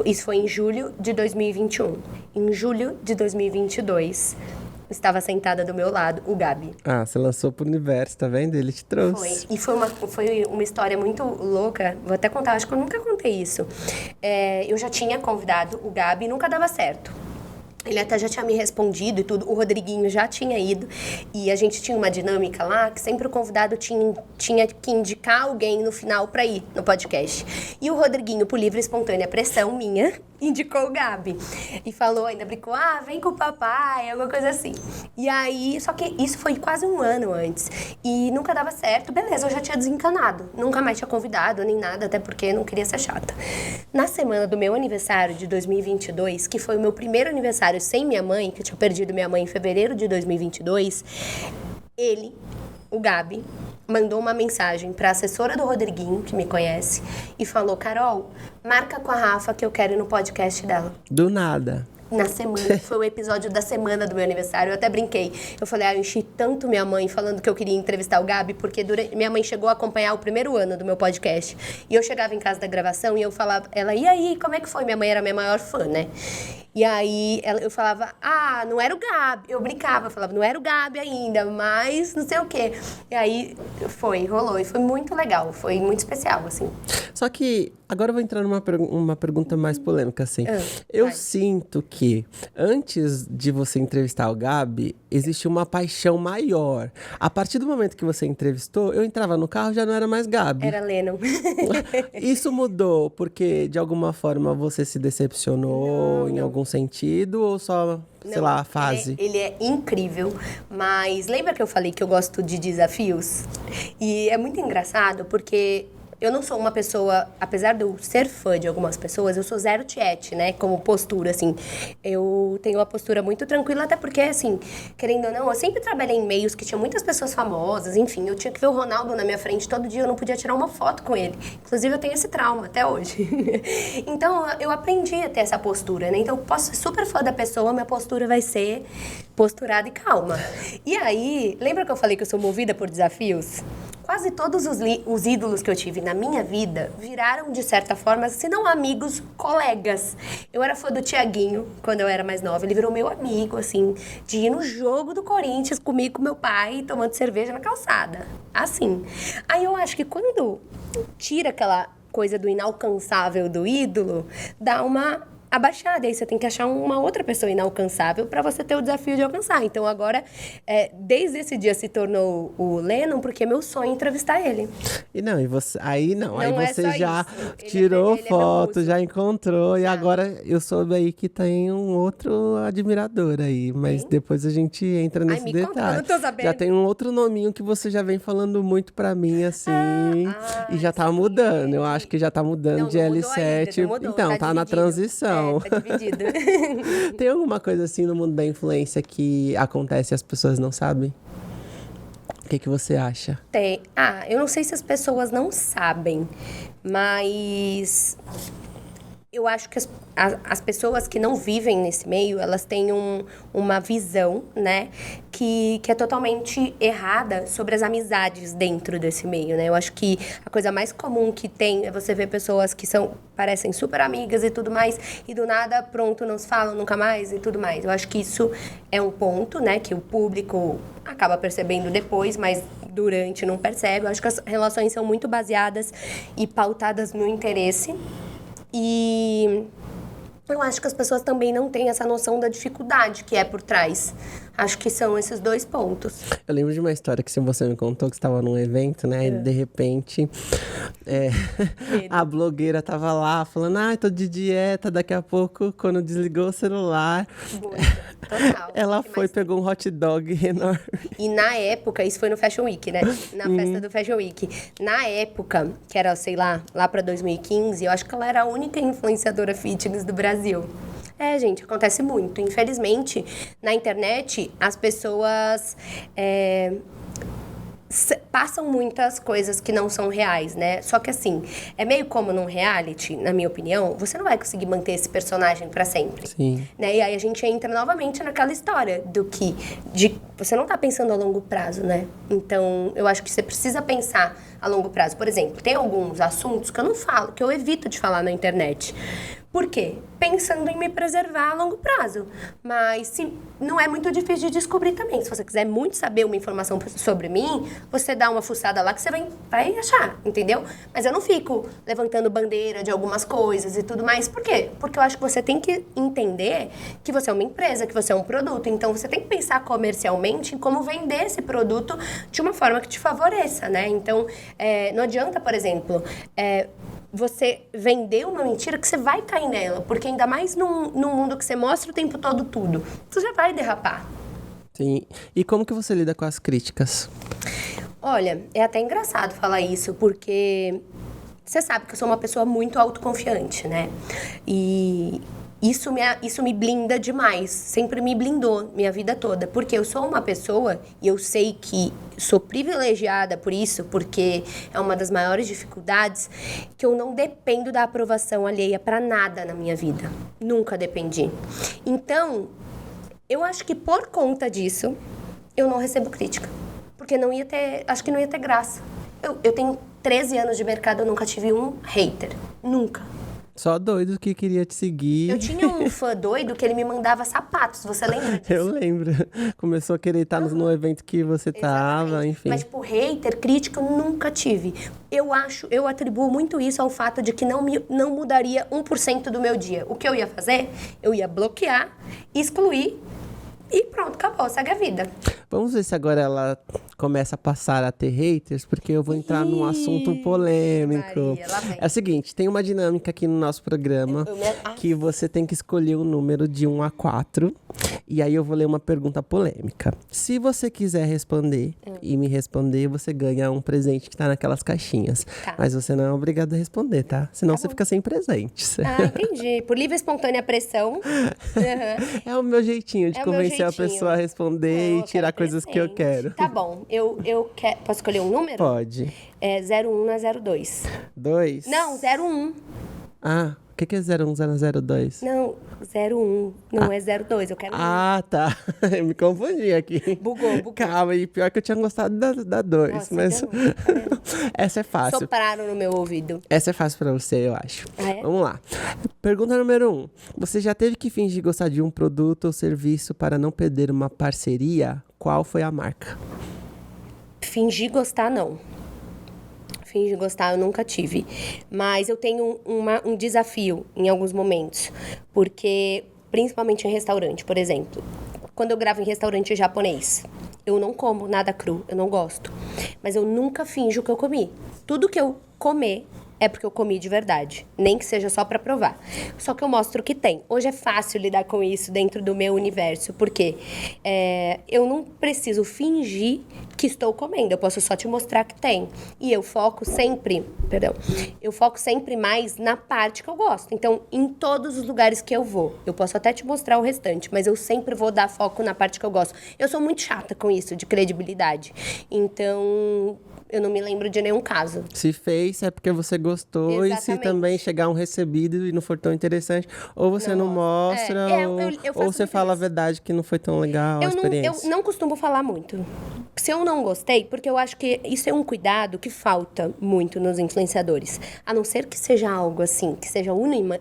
Isso foi em julho de 2021. Em julho de 2022, estava sentada do meu lado o Gabi. Ah, você lançou pro universo, tá vendo? Ele te trouxe. Foi. E foi uma história muito louca. Vou até contar, acho que eu nunca contei isso. Eu já tinha convidado o Gabi e nunca dava certo. Ele até já tinha me respondido e tudo, o Rodriguinho já tinha ido. E a gente tinha uma dinâmica lá, que sempre o convidado tinha que indicar alguém no final pra ir no podcast. E o Rodriguinho, por livre e espontânea pressão minha, indicou o Gabi. E falou, ainda brincou, vem com o papai, alguma coisa assim. E aí, só que isso foi quase 1 ano antes. E nunca dava certo, beleza, eu já tinha desencanado. Nunca mais tinha convidado, nem nada, até porque não queria ser chata. Na semana do meu aniversário de 2022, que foi o meu primeiro aniversário sem minha mãe, que eu tinha perdido minha mãe em fevereiro de 2022, ele, o Gabi, mandou uma mensagem para a assessora do Rodriguinho, que me conhece, e falou, Carol, marca com a Rafa que eu quero ir no podcast dela. Do nada. Na semana, foi o episódio da semana do meu aniversário, eu até brinquei. Eu falei, eu enchi tanto minha mãe falando que eu queria entrevistar o Gabi, porque minha mãe chegou a acompanhar o primeiro ano do meu podcast. E eu chegava em casa da gravação e eu falava, ela, e aí, como é que foi? Minha mãe era a minha maior fã, né? E aí eu falava, não era o Gabi. Eu brincava, falava, não era o Gabi ainda, mas não sei o quê. E aí rolou. E foi muito legal, foi muito especial, assim. Só que agora eu vou entrar numa pergunta mais polêmica, assim. Eu sinto que antes de você entrevistar o Gabi, existe uma paixão maior. A partir do momento que você entrevistou, eu entrava no carro e já não era mais Gabi. Era Lennon. Isso mudou porque, de alguma forma, você se decepcionou em algum sentido ou só, sei lá, a fase? Ele é incrível, mas lembra que eu falei que eu gosto de desafios? E é muito engraçado porque eu não sou uma pessoa, apesar de eu ser fã de algumas pessoas, eu sou zero tiete, né? Como postura, assim. Eu tenho uma postura muito tranquila, até porque, assim, querendo ou não, eu sempre trabalhei em meios que tinha muitas pessoas famosas, enfim, eu tinha que ver o Ronaldo na minha frente todo dia, eu não podia tirar uma foto com ele. Inclusive, eu tenho esse trauma até hoje. Então, eu aprendi a ter essa postura, né? Então, eu posso ser super fã da pessoa, minha postura vai ser posturada e calma. E aí, lembra que eu falei que eu sou movida por desafios? Quase todos os ídolos que eu tive na minha vida viraram, de certa forma, se não amigos, colegas. Eu era fã do Thiaguinho, quando eu era mais nova. Ele virou meu amigo, assim, de ir no jogo do Corinthians comigo, com meu pai, tomando cerveja na calçada. Assim. Aí eu acho que quando tira aquela coisa do inalcançável do ídolo, dá uma abaixada. Aí você tem que achar uma outra pessoa inalcançável para você ter o desafio de alcançar. Então agora, desde esse dia se tornou o Lennon, porque é meu sonho entrevistar ele. E você, aí você já isso. tirou ele é foto, meu já encontrou, e Já. agora eu soube aí que tem um outro admirador aí, mas depois a gente entra nesse me conta, detalhe. eu não tô sabendo. Já tem um outro nominho que você já vem falando muito pra mim, assim, e já tá sim, mudando. Eu acho que já tá mudando Não, de não mudou ainda, L7. não mudou, Então, tá na dividido. transição. Tá dividido. Tem alguma coisa assim no mundo da influência que acontece e as pessoas não sabem? O que você acha? Tem. Eu não sei se as pessoas não sabem, mas eu acho que as pessoas que não vivem nesse meio, elas têm uma visão, né, que é totalmente errada sobre as amizades dentro desse meio, né? Eu acho que a coisa mais comum que tem é você ver pessoas que parecem super amigas e tudo mais, e do nada, pronto, não se falam nunca mais e tudo mais. Eu acho que isso é um ponto, né, que o público acaba percebendo depois, mas durante não percebe. Eu acho que as relações são muito baseadas e pautadas no interesse. E eu acho que as pessoas também não têm essa noção da dificuldade que é por trás. Acho que são esses dois pontos. Eu lembro de uma história que você me contou que você estava num evento, né? E de repente a blogueira tava lá falando, tô de dieta, daqui a pouco, quando desligou o celular, Total. ela foi, pegou um hot dog enorme. E na época, isso foi no Fashion Week, né? Na festa do Fashion Week. Na época, que era, sei lá pra 2015, eu acho que ela era a única influenciadora fitness do Brasil. Gente, acontece muito. Infelizmente, na internet, as pessoas passam muitas coisas que não são reais, né? Só que assim, é meio como num reality, na minha opinião, você não vai conseguir manter esse personagem pra sempre. Sim. Né? E aí a gente entra novamente naquela história você não tá pensando a longo prazo, né? Então, eu acho que você precisa pensar a longo prazo. Por exemplo, tem alguns assuntos que eu não falo, que eu evito de falar na internet. Por quê? Pensando em me preservar a longo prazo. Mas não é muito difícil de descobrir também. Se você quiser muito saber uma informação sobre mim, você dá uma fuçada lá que você vai achar, entendeu? Mas eu não fico levantando bandeira de algumas coisas e tudo mais. Por quê? Porque eu acho que você tem que entender que você é uma empresa, que você é um produto. Então, você tem que pensar comercialmente em como vender esse produto de uma forma que te favoreça, né? Então, não adianta, por exemplo, você vender uma mentira que você vai cair nela, porque ainda mais num mundo que você mostra o tempo todo tudo, você já vai derrapar. Sim. E como que você lida com as críticas? Olha, é até engraçado falar isso, porque você sabe que eu sou uma pessoa muito autoconfiante, né? E isso me blinda demais, sempre me blindou minha vida toda, porque eu sou uma pessoa, e eu sei que sou privilegiada por isso, porque é uma das maiores dificuldades, que eu não dependo da aprovação alheia pra nada na minha vida. Nunca dependi. Então, eu acho que por conta disso, eu não recebo crítica. Porque acho que não ia ter graça. Eu tenho 13 anos de mercado, eu nunca tive um hater. Nunca. Só doido que queria te seguir. Eu tinha um fã doido que ele me mandava sapatos, você lembra disso? Eu lembro. Começou a querer estar no evento que você tava, enfim. Mas, hater, crítica, eu nunca tive. Eu atribuo muito isso ao fato de que não mudaria 1% do meu dia. O que eu ia fazer? Eu ia bloquear, excluir e pronto, acabou, segue a vida. Vamos ver se agora ela começa a passar a ter haters, porque eu vou entrar num assunto polêmico. Maria, lá vem. É o seguinte, tem uma dinâmica aqui no nosso programa que você tem que escolher um número de 1 a 4. E aí eu vou ler uma pergunta polêmica. Se você quiser responder e me responder, você ganha um presente que tá naquelas caixinhas. Tá. Mas você não é obrigado a responder, tá? Senão Tá você bom. fica sem presentes. Ah, entendi. Por livre e espontânea pressão. Uhum. É o meu jeitinho de É o meu convencer a jeitinho. pessoa a responder Não, e eu tirar quero coisas que eu presente. quero. Tá bom. Eu quero... Posso escolher um número? Pode. É 01 na 02. 2? Não, 01. Ah, o que é 0102? Não, 01. Não é 02. Eu quero um. Ah, tá. Eu me confundi aqui. Bugou. Calma, e pior que eu tinha gostado da 2, Nossa, mas enganou, tá vendo? essa é fácil. Sopraram no meu ouvido. Essa é fácil pra você, eu acho. Ah, é? Vamos lá. Pergunta número 1. Você já teve que fingir gostar de um produto ou serviço para não perder uma parceria? Qual foi a marca? Fingir gostar, não. Fingir gostar, eu nunca tive. Mas eu tenho um desafio em alguns momentos. Porque, principalmente em restaurante, por exemplo. Quando eu gravo em restaurante japonês, eu não como nada cru, eu não gosto. Mas eu nunca finjo que eu comi. Tudo que eu comer é porque eu comi de verdade. Nem que seja só pra provar. Só que eu mostro o que tem. Hoje é fácil lidar com isso dentro do meu universo. Porque eu não preciso fingir que estou comendo. Eu posso só te mostrar que tem. E eu foco sempre... Perdão. Eu foco sempre mais na parte que eu gosto. Então, em todos os lugares que eu vou, eu posso até te mostrar o restante. Mas eu sempre vou dar foco na parte que eu gosto. Eu sou muito chata com isso, de credibilidade. Então... eu não me lembro de nenhum caso. Se fez, é porque você gostou. Exatamente. E se também chegar um recebido e não for tão interessante, ou você não mostra, eu faço ou você muito fala a isso. verdade que não foi tão legal a Eu experiência. não costumo falar muito. Se eu não gostei, porque eu acho que isso é um cuidado que falta muito nos influenciadores. A não ser que seja algo assim, que seja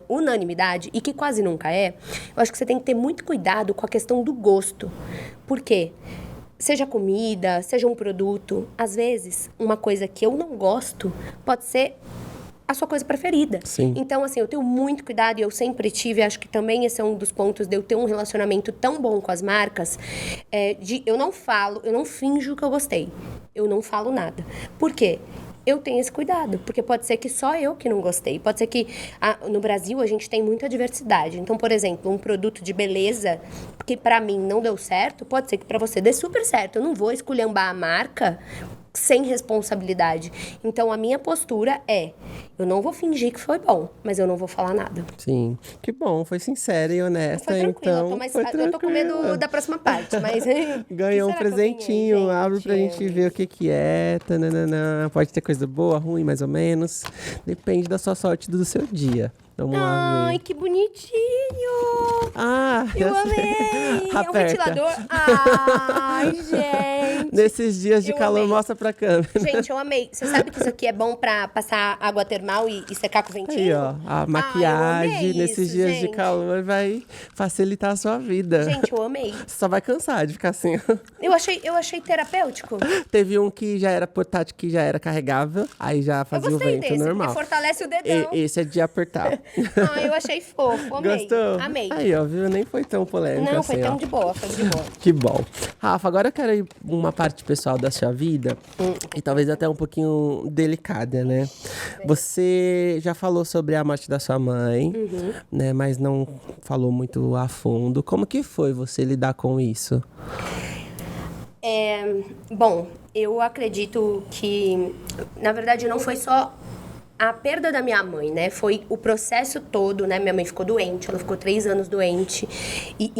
unanimidade, e que quase nunca é, eu acho que você tem que ter muito cuidado com a questão do gosto. Por quê? Seja comida, seja um produto, às vezes, uma coisa que eu não gosto pode ser a sua coisa preferida. Sim. Então, assim, eu tenho muito cuidado e eu sempre tive, acho que também esse é um dos pontos de eu ter um relacionamento tão bom com as marcas, eu não finjo que eu gostei. Eu não falo nada. Por quê? Eu tenho esse cuidado, porque pode ser que só eu que não gostei. Pode ser que no Brasil a gente tem muita diversidade. Então, por exemplo, um produto de beleza que pra mim não deu certo, pode ser que pra você dê super certo. Eu não vou esculhambar a marca sem responsabilidade. Então, a minha postura eu não vou fingir que foi bom, mas eu não vou falar nada. Sim. Que bom, foi sincera e honesta. Foi tranquilo, Então, eu tô com medo da próxima parte, mas... Ganhou um presentinho, abre pra gente ver o que é. Tananana. Pode ter coisa boa, ruim, mais ou menos. Depende da sua sorte do seu dia. Vamos lá Ai, ver. que bonitinho! Ah, Eu sei. amei! É um Aperta. ventilador? Ai, gente! Nesses dias de Eu calor, amei. mostra pra câmera. Gente, eu amei. Você sabe que isso aqui é bom pra passar água termal e secar com ventinho? Aí, ó, a maquiagem amei nesses isso, dias de gente. calor vai facilitar a sua vida. Gente, eu amei. Você só vai cansar de ficar assim. Eu achei terapêutico. Teve um que já era portátil, que já era carregável, aí já Eu fazia o gostei vento desse, normal. porque fortalece o dedão. Esse é de apertar. Ai, eu achei fofo, amei. Gostou? Amei. Aí, ó, viu? Nem foi tão polêmico Não, assim, foi tão ó. de boa, foi de boa. Que bom. Rafa, agora eu quero ir uma parte pessoal da sua vida e talvez até um pouquinho delicada, né? Você já falou sobre a morte da sua mãe, né? Mas não falou muito a fundo. Como que foi você lidar com isso? Bom, eu acredito que, na verdade, não foi só a perda da minha mãe, né? Foi o processo todo, né? Minha mãe ficou doente, ela ficou 3 anos doente. E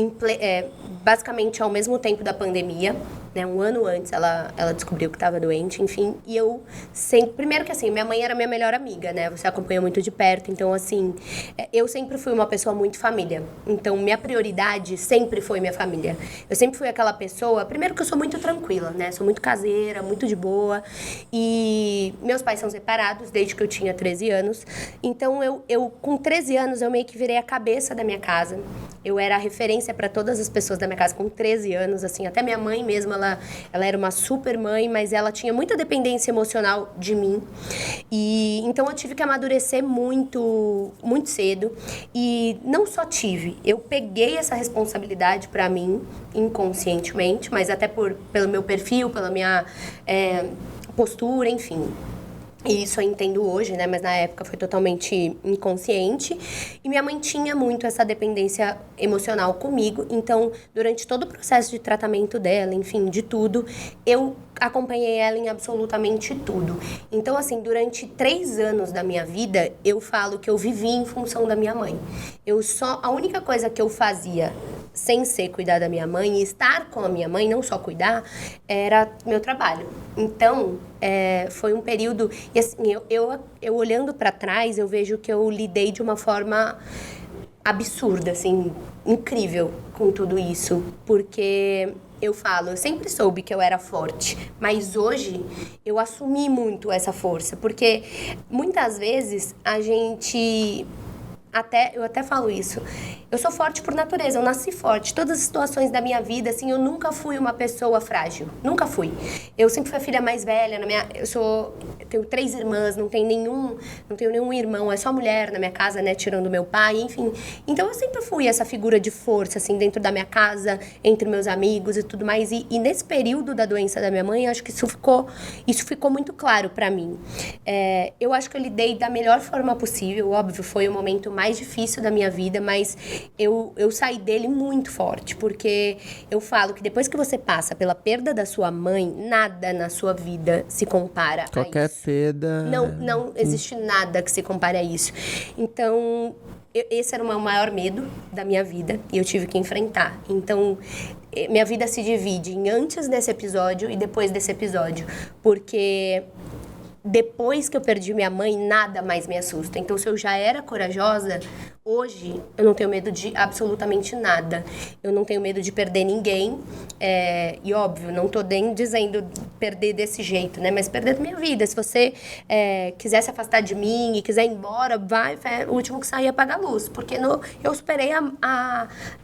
basicamente ao mesmo tempo da pandemia, né? Um ano antes ela descobriu que estava doente, enfim. E eu sempre... Primeiro que assim, minha mãe era minha melhor amiga, né? Você acompanha muito de perto. Então, assim, eu sempre fui uma pessoa muito família. Então, minha prioridade sempre foi minha família. Eu sempre fui aquela pessoa... Primeiro que eu sou muito tranquila, né? Sou muito caseira, muito de boa. E meus pais são separados desde que eu tinha 13 anos. Então, eu com 13 anos, eu meio que virei a cabeça da minha casa. Eu era a referência para todas as pessoas da minha casa com 13 anos, assim. Até minha mãe mesmo, ela era uma super mãe, mas ela tinha muita dependência emocional de mim. E então eu tive que amadurecer muito, muito cedo. E não só tive, eu peguei essa responsabilidade para mim, inconscientemente, mas até pelo meu perfil, pela minha postura, enfim. E isso eu entendo hoje, né? Mas na época foi totalmente inconsciente. E minha mãe tinha muito essa dependência emocional comigo. Então, durante todo o processo de tratamento dela, enfim, de tudo, eu acompanhei ela em absolutamente tudo. Então, assim, durante 3 anos da minha vida, eu falo que eu vivi em função da minha mãe. A única coisa que eu fazia sem ser cuidar da minha mãe e estar com a minha mãe, não só cuidar, era meu trabalho. Então, foi um período... E assim, eu olhando para trás, eu vejo que eu lidei de uma forma absurda, assim, incrível com tudo isso. Porque eu sempre soube que eu era forte, mas hoje eu assumi muito essa força. Porque muitas vezes a gente... eu até falo isso. Eu sou forte por natureza, eu nasci forte. Todas as situações da minha vida, assim, eu nunca fui uma pessoa frágil. Nunca fui. Eu sempre fui a filha mais velha. Eu tenho 3 irmãs, não tenho nenhum irmão, é só mulher na minha casa, né, tirando meu pai, enfim. Então eu sempre fui essa figura de força, assim, dentro da minha casa, entre meus amigos e tudo mais. E nesse período da doença da minha mãe, eu acho que isso ficou muito claro pra mim. Eu acho que eu lidei da melhor forma possível. Óbvio, foi o momento mais difícil da minha vida, mas eu saí dele muito forte, porque eu falo que depois que você passa pela perda da sua mãe, nada na sua vida se compara a isso. Qualquer perda... Não existe nada que se compare a isso. Então, esse era o meu maior medo da minha vida e eu tive que enfrentar. Então, minha vida se divide em antes desse episódio e depois desse episódio, porque... Depois que eu perdi minha mãe, nada mais me assusta. Então, se eu já era corajosa, hoje eu não tenho medo de absolutamente nada. Eu não tenho medo de perder ninguém. E óbvio, não tô nem dizendo perder desse jeito, né? Mas perder da minha vida. Se você quiser se afastar de mim e quiser ir embora, vai, o último que sair apaga a luz. Porque eu superei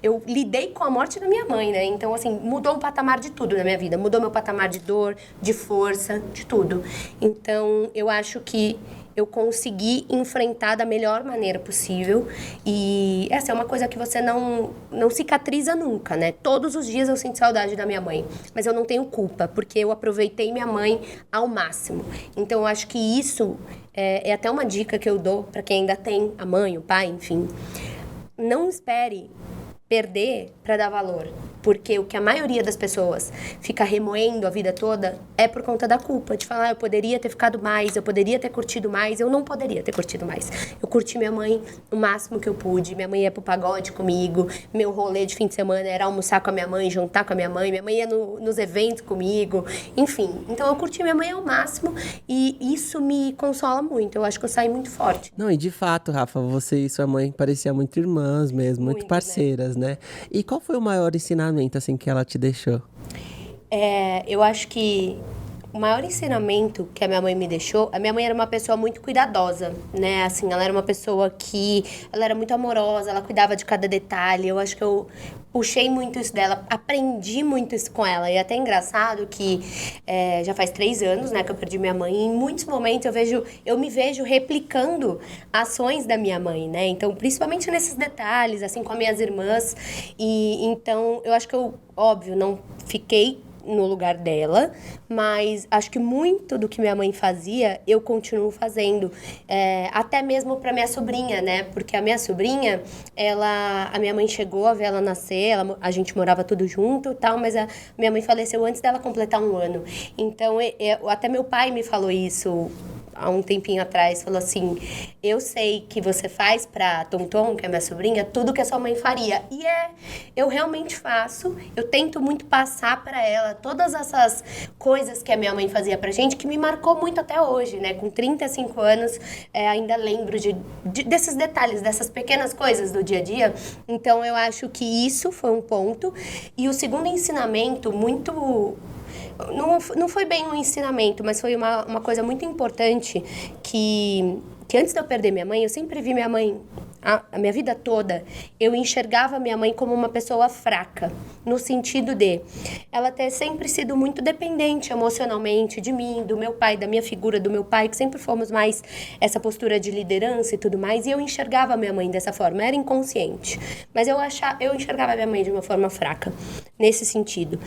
eu lidei com a morte da minha mãe, né? Então, assim, mudou o patamar de tudo na minha vida. Mudou meu patamar de dor, de força, de tudo. Então, eu acho que eu consegui enfrentar da melhor maneira possível. E essa é uma coisa que você não cicatriza nunca, né? Todos os dias eu sinto saudade da minha mãe. Mas eu não tenho culpa, porque eu aproveitei minha mãe ao máximo. Então, eu acho que isso é até uma dica que eu dou para quem ainda tem a mãe, o pai, enfim. Não espere perder para dar valor. Porque o que a maioria das pessoas fica remoendo a vida toda é por conta da culpa. De falar, eu poderia ter ficado mais, eu poderia ter curtido mais. Eu não poderia ter curtido mais. Eu curti minha mãe o máximo que eu pude. Minha mãe ia pro pagode comigo. Meu rolê de fim de semana era almoçar com a minha mãe, jantar com a minha mãe. Minha mãe ia nos eventos comigo. Enfim, então eu curti minha mãe ao máximo. E isso me consola muito. Eu acho que eu saí muito forte. Não, e de fato, Rafa, você e sua mãe pareciam muito irmãs mesmo, muito parceiras, né? E qual foi o maior ensinamento, assim, que ela te deixou? Eu acho que o maior ensinamento que a minha mãe me deixou... A minha mãe era uma pessoa muito cuidadosa, né? Assim, ela era uma pessoa que... Ela era muito amorosa, ela cuidava de cada detalhe. Eu acho que eu puxei muito isso dela, aprendi muito isso com ela. E é até engraçado que já faz 3 anos, né, que eu perdi minha mãe. E em muitos momentos eu me vejo replicando ações da minha mãe, né? Então, principalmente nesses detalhes, assim, com as minhas irmãs. E então, eu acho que eu, óbvio, não fiquei no lugar dela, mas acho que muito do que minha mãe fazia, eu continuo fazendo. Até mesmo para minha sobrinha, né? Porque a minha sobrinha, a minha mãe chegou a ver ela nascer, a gente morava tudo junto e tal, mas a minha mãe faleceu antes dela completar 1 ano. Então, até meu pai me falou isso há um tempinho atrás, falou assim, eu sei que você faz pra Tonton, que é minha sobrinha, tudo que a sua mãe faria. E eu realmente faço, eu tento muito passar pra ela todas essas coisas que a minha mãe fazia pra gente, que me marcou muito até hoje, né? Com 35 anos, ainda lembro desses detalhes, dessas pequenas coisas do dia a dia. Então, eu acho que isso foi um ponto. E o segundo ensinamento, muito... Não foi bem um ensinamento, mas foi uma coisa muito importante que antes de eu perder minha mãe, eu sempre vi minha mãe, a minha vida toda, eu enxergava minha mãe como uma pessoa fraca, no sentido de ela ter sempre sido muito dependente emocionalmente de mim, do meu pai, da minha figura do meu pai, que sempre fomos mais essa postura de liderança e tudo mais, e eu enxergava minha mãe dessa forma, era inconsciente, mas eu enxergava minha mãe de uma forma fraca, nesse sentido.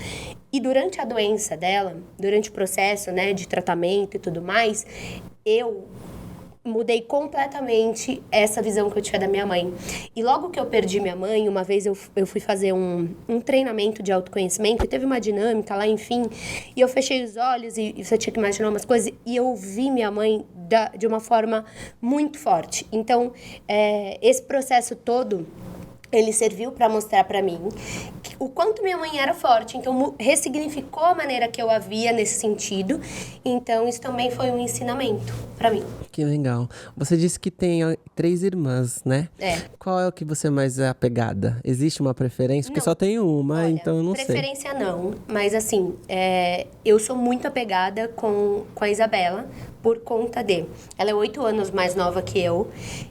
E durante a doença dela, durante o processo, né, de tratamento e tudo mais, eu mudei completamente essa visão que eu tinha da minha mãe. E logo que eu perdi minha mãe, uma vez eu fui fazer um treinamento de autoconhecimento, e teve uma dinâmica lá, enfim, e eu fechei os olhos e você tinha que imaginar umas coisas, e eu vi minha mãe de uma forma muito forte. Então, esse processo todo, ele serviu para mostrar para mim o quanto minha mãe era forte. Então, ressignificou a maneira que eu a via nesse sentido. Então, isso também foi um ensinamento para mim. Que legal. Você disse que tem 3 irmãs, né? Qual é o que você mais é apegada? Existe uma preferência? Porque só tem uma, olha, então eu não sei. Preferência não, mas assim, eu sou muito apegada com a Isabela, por conta de... Ela é 8 anos mais nova que eu.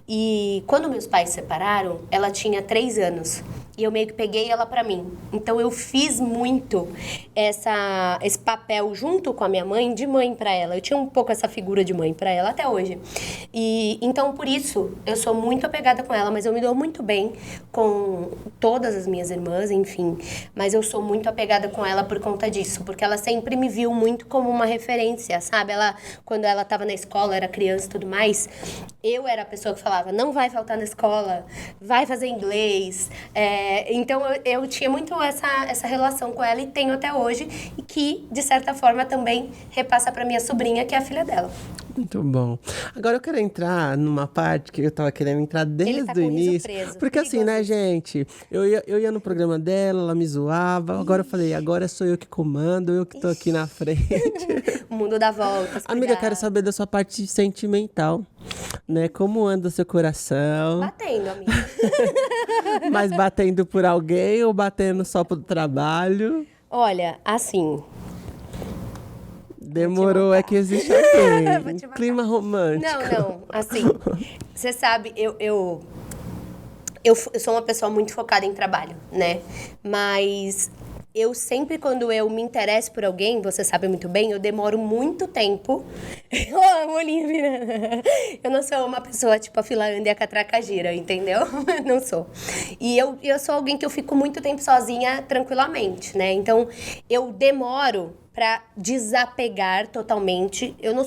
E quando meus pais se separaram, ela tinha 3 anos. E eu meio que peguei ela pra mim. Então, eu fiz muito esse papel junto com a minha mãe, de mãe pra ela. Eu tinha um pouco essa figura de mãe pra ela até hoje. E então, por isso, eu sou muito apegada com ela. Mas eu me dou muito bem com todas as minhas irmãs, enfim. Mas eu sou muito apegada com ela por conta disso. Porque ela sempre me viu muito como uma referência, sabe? Quando ela estava na escola, era criança e tudo mais, eu era a pessoa que falava, não vai faltar na escola, vai fazer inglês. Então, eu tinha muito essa relação com ela e tenho até hoje, e que, de certa forma, também repassa para minha sobrinha, que é a filha dela. Muito bom. Agora eu quero entrar numa parte que eu tava querendo entrar desde o início. Porque assim, né, gente? Eu ia no programa dela, ela me zoava. Agora eu falei, agora sou eu que comando, eu que tô aqui na frente. O mundo dá voltas. Amiga, quero saber da sua parte sentimental, né? Como anda o seu coração? Batendo, amiga. Mas batendo por alguém ou batendo só pro trabalho? Olha, assim... Demorou, é que existe aqui, um clima romântico. Não, assim, você sabe, eu sou uma pessoa muito focada em trabalho, né? Mas eu sempre, quando eu me interesso por alguém, você sabe muito bem, eu demoro muito tempo. Eu não sou uma pessoa tipo a fila anda e a catraca gira, entendeu? Não sou. E eu sou alguém que eu fico muito tempo sozinha, tranquilamente, né? Então, eu demoro pra desapegar totalmente. Eu não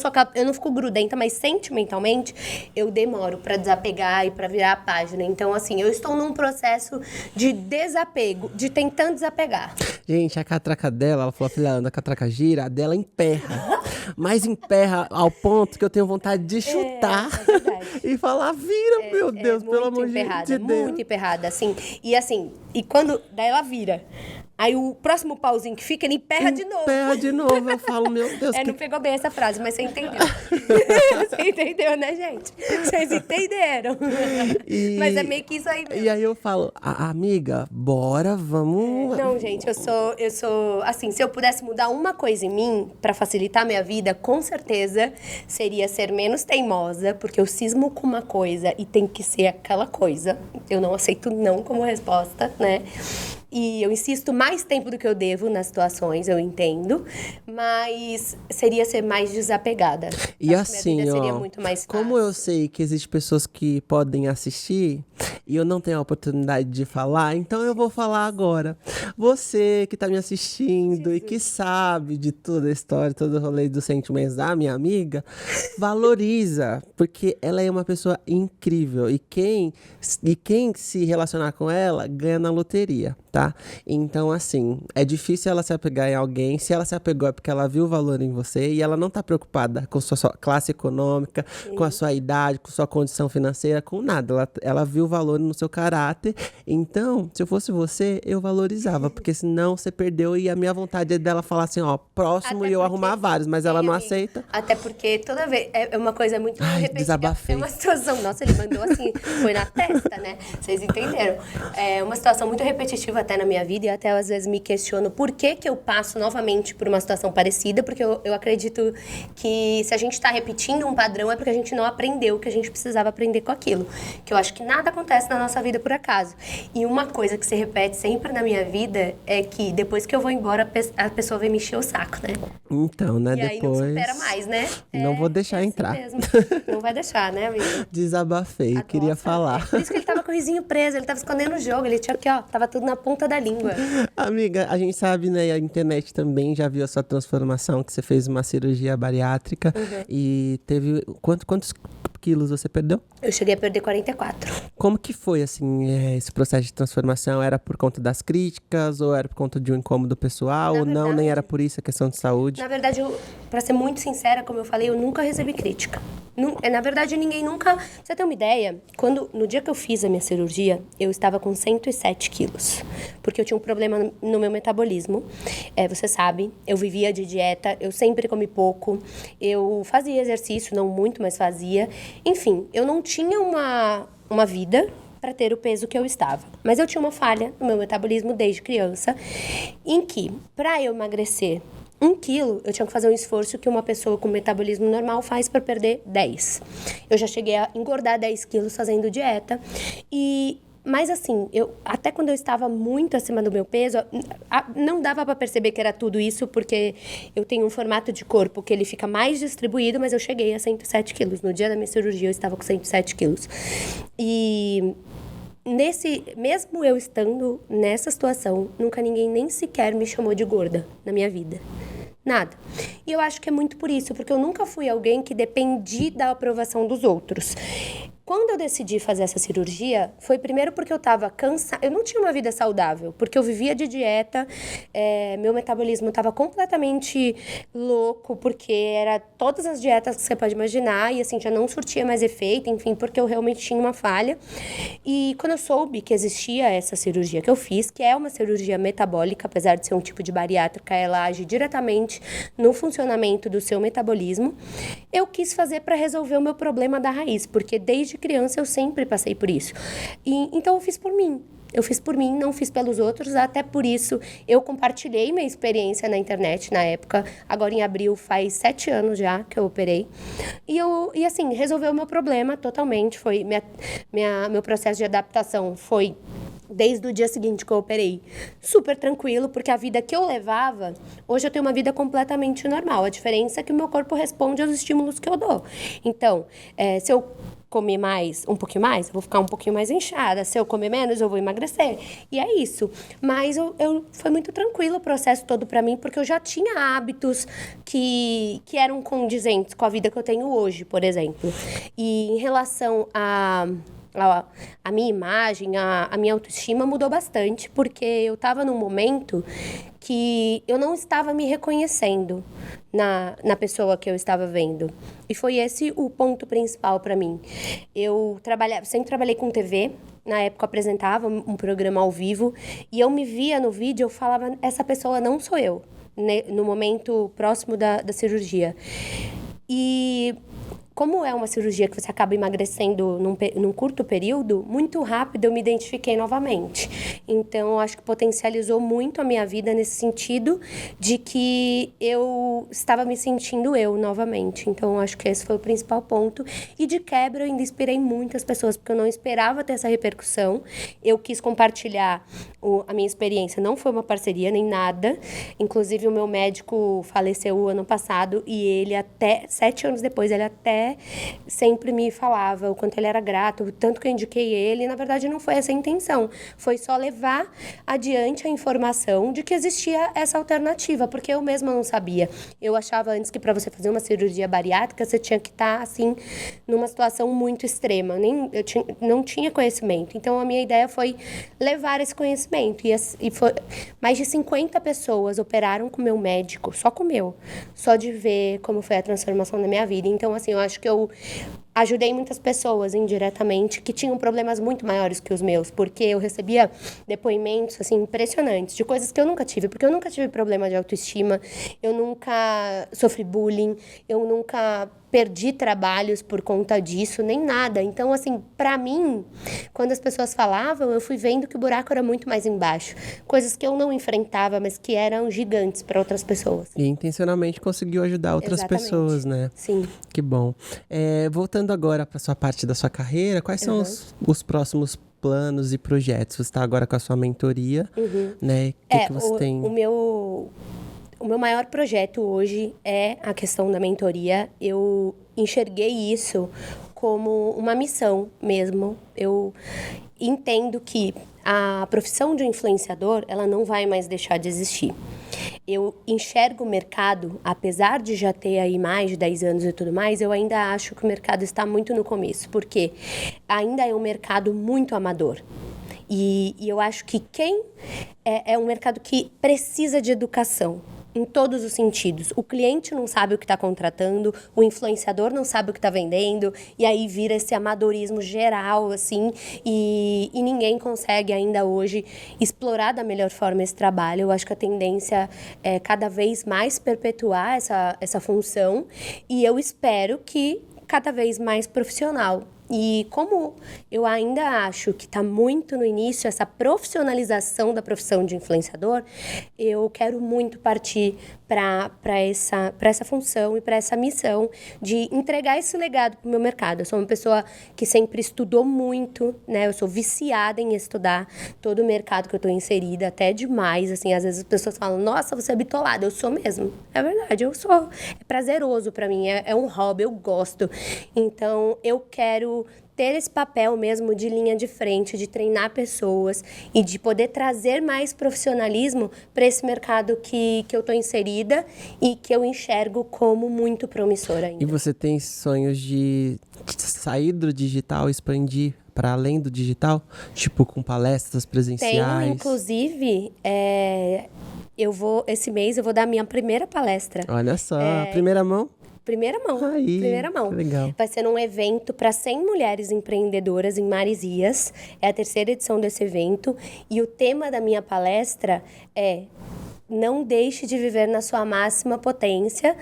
fico grudenta, mas sentimentalmente eu demoro pra desapegar e pra virar a página. Então, assim, eu estou num processo de desapego, de tentando desapegar. Gente, a catraca dela, ela falou, filha, anda, a catraca gira, a dela emperra. Mas emperra ao ponto que eu tenho vontade de chutar e falar, vira, meu Deus, pelo amor de Deus. Muito emperrada, assim. E quando daí ela vira. Aí o próximo pauzinho que fica, ele emperra de novo. Emperra de novo, eu falo, meu Deus. Não pegou bem essa frase, mas você entendeu. Você entendeu, né, gente? Vocês entenderam. Mas é meio que isso aí mesmo. E aí eu falo, amiga, bora, vamos... Não, gente, eu sou, assim, se eu pudesse mudar uma coisa em mim pra facilitar a minha vida, com certeza seria ser menos teimosa, porque eu cismo com uma coisa e tem que ser aquela coisa. Eu não aceito não como resposta, né? E eu insisto mais tempo do que eu devo nas situações, eu entendo. Mas seria ser mais desapegada. E assim, minha vida seria muito mais fácil. Como eu sei que existem pessoas que podem assistir e eu não tenho a oportunidade de falar, então eu vou falar agora. Você que tá me assistindo e que sabe de toda a história, todo o rolê dos sentimentos da minha amiga, valoriza, porque ela é uma pessoa incrível. E quem se relacionar com ela ganha na loteria, tá? Então, assim, é difícil ela se apegar em alguém. Se ela se apegou é porque ela viu o valor em você e ela não tá preocupada com sua classe econômica, com a sua idade, com sua condição financeira, com nada. Ela viu o valor no seu caráter. Então, se eu fosse você, eu valorizava, porque senão você perdeu e a minha vontade é dela falar assim, ó, próximo e eu arrumar vários, mas ela não aceita. Até porque toda vez, é uma coisa muito repetitiva. Desabafei. É uma situação, nossa, ele mandou assim, foi na testa, né? Vocês entenderam? É uma situação muito repetitiva até na minha vida e até às vezes me questiono por que eu passo novamente por uma situação parecida, porque eu acredito que se a gente tá repetindo um padrão é porque a gente não aprendeu o que a gente precisava aprender com aquilo. Que eu acho que nada acontece na nossa vida por acaso. E uma coisa que se repete sempre na minha vida é que depois que eu vou embora, a pessoa vem me encher o saco, né? Então, né, E depois... aí não supera mais, né? Não vou deixar assim entrar. mesmo. Não vai deixar, né, amigo? Desabafei, queria falar. Por isso que ele tava com o risinho preso, ele tava escondendo o jogo, ele tinha aqui, ó, tava tudo na ponta da língua. Amiga, a gente sabe, né, a internet também já viu a sua transformação, que você fez uma cirurgia bariátrica e teve... Quantos quilos você perdeu? Eu cheguei a perder 44. Como que foi, assim, esse processo de transformação? Era por conta das críticas ou era por conta de um incômodo pessoal? Ou não, nem era por isso, a questão de saúde? Na verdade, pra ser muito sincera, como eu falei, eu nunca recebi crítica. Na verdade, ninguém nunca... Pra você ter uma ideia, no dia que eu fiz a minha cirurgia, eu estava com 107 quilos. Porque eu tinha um problema no meu metabolismo. Você sabe, eu vivia de dieta, eu sempre comi pouco. Eu fazia exercício, não muito, mas fazia. Enfim, eu não tinha uma vida para ter o peso que eu estava. Mas eu tinha uma falha no meu metabolismo desde criança, em que, para eu emagrecer 1 quilo, eu tinha que fazer um esforço que uma pessoa com metabolismo normal faz para perder 10. Eu já cheguei a engordar 10 quilos fazendo dieta. Mas assim, até quando eu estava muito acima do meu peso, não dava para perceber que era tudo isso, porque eu tenho um formato de corpo que ele fica mais distribuído, mas eu cheguei a 107 quilos. No dia da minha cirurgia, eu estava com 107 quilos. E... mesmo eu estando nessa situação, nunca ninguém nem sequer me chamou de gorda na minha vida. Nada. E eu acho que é muito por isso, porque eu nunca fui alguém que dependi da aprovação dos outros. Quando eu decidi fazer essa cirurgia, foi primeiro porque eu estava cansada. Eu não tinha uma vida saudável, porque eu vivia de dieta, meu metabolismo estava completamente louco, porque era todas as dietas que você pode imaginar, e assim, já não surtia mais efeito, enfim, porque eu realmente tinha uma falha. E quando eu soube que existia essa cirurgia que eu fiz, que é uma cirurgia metabólica, apesar de ser um tipo de bariátrica, ela age diretamente no funcionamento do seu metabolismo, eu quis fazer para resolver o meu problema da raiz, porque desde criança eu sempre passei por isso. Então eu fiz por mim. Eu fiz por mim, não fiz pelos outros, até por isso eu compartilhei minha experiência na internet na época. Agora em abril faz 7 anos já que eu operei. E assim, resolveu o meu problema totalmente. Foi meu processo de adaptação foi desde o dia seguinte que eu operei, super tranquilo, porque a vida que eu levava, hoje eu tenho uma vida completamente normal. A diferença é que o meu corpo responde aos estímulos que eu dou. Então, se eu comer um pouquinho mais, eu vou ficar um pouquinho mais inchada. Se eu comer menos, eu vou emagrecer. E é isso. Mas foi muito tranquilo o processo todo pra mim, porque eu já tinha hábitos que eram condizentes com a vida que eu tenho hoje, por exemplo. E em relação a minha imagem, a minha autoestima mudou bastante, porque eu estava num momento que eu não estava me reconhecendo na pessoa que eu estava vendo. E foi esse o ponto principal para mim. Eu sempre trabalhei com TV, na época eu apresentava um programa ao vivo, e eu me via no vídeo, eu falava, essa pessoa não sou eu, né, no momento próximo da cirurgia. E como é uma cirurgia que você acaba emagrecendo num curto período, muito rápido eu me identifiquei novamente. Então, eu acho que potencializou muito a minha vida nesse sentido de que eu estava me sentindo eu novamente. Então, eu acho que esse foi o principal ponto. E de quebra, eu ainda inspirei muitas pessoas, porque eu não esperava ter essa repercussão. Eu quis compartilhar a minha experiência. Não foi uma parceria nem nada. Inclusive, o meu médico faleceu o ano passado e ele 7 anos depois, ele até sempre me falava o quanto ele era grato, o tanto que eu indiquei ele, e na verdade não foi essa a intenção, foi só levar adiante a informação de que existia essa alternativa, porque eu mesma não sabia. Eu achava antes que para você fazer uma cirurgia bariátrica, você tinha que estar, assim, numa situação muito extrema, não tinha conhecimento, então a minha ideia foi levar esse conhecimento, e foi, mais de 50 pessoas operaram com o meu médico, só de ver como foi a transformação da minha vida. Então, assim, eu acho que eu ajudei muitas pessoas indiretamente que tinham problemas muito maiores que os meus, porque eu recebia depoimentos, assim, impressionantes, de coisas que eu nunca tive, porque eu nunca tive problema de autoestima, eu nunca sofri bullying, eu nunca perdi trabalhos por conta disso, nem nada. Então, assim, pra mim, quando as pessoas falavam, eu fui vendo que o buraco era muito mais embaixo. Coisas que eu não enfrentava, mas que eram gigantes para outras pessoas. E intencionalmente conseguiu ajudar outras pessoas, né? Sim. Que bom. Voltando olhando agora para sua parte da sua carreira, quais são os próximos planos e projetos? Você está agora com a sua mentoria, né? O que você tem? O meu maior projeto hoje é a questão da mentoria. Eu enxerguei isso como uma missão mesmo. Eu entendo que a profissão de influenciador, ela não vai mais deixar de existir. Eu enxergo o mercado, apesar de já ter aí mais de 10 anos e tudo mais, eu ainda acho que o mercado está muito no começo, porque ainda é um mercado muito amador. E eu acho que é um mercado que precisa de educação. Em todos os sentidos. O cliente não sabe o que está contratando, o influenciador não sabe o que está vendendo, e aí vira esse amadorismo geral, assim, e ninguém consegue ainda hoje explorar da melhor forma esse trabalho. Eu acho que a tendência é cada vez mais perpetuar essa função, e eu espero que cada vez mais profissional. E como eu ainda acho que está muito no início essa profissionalização da profissão de influenciador, eu quero muito partir para essa função e para essa missão de entregar esse legado para o meu mercado. Eu sou uma pessoa que sempre estudou muito, né? Eu sou viciada em estudar todo o mercado que eu estou inserida, até demais, assim, às vezes as pessoas falam, nossa, você é bitolada. Eu sou mesmo. É verdade, eu sou. É prazeroso para mim, é um hobby, eu gosto. Então, eu quero ter esse papel mesmo de linha de frente, de treinar pessoas e de poder trazer mais profissionalismo para esse mercado que eu estou inserida e que eu enxergo como muito promissor ainda. E você tem sonhos de sair do digital, expandir para além do digital? Tipo, com palestras presenciais? Tenho, inclusive, esse mês eu vou dar a minha primeira palestra. Olha só, primeira mão? Primeira mão, primeira mão. Legal. Vai ser num evento para 100 mulheres empreendedoras em Maresias. É a 3ª edição desse evento. E o tema da minha palestra é: não deixe de viver na sua máxima potência,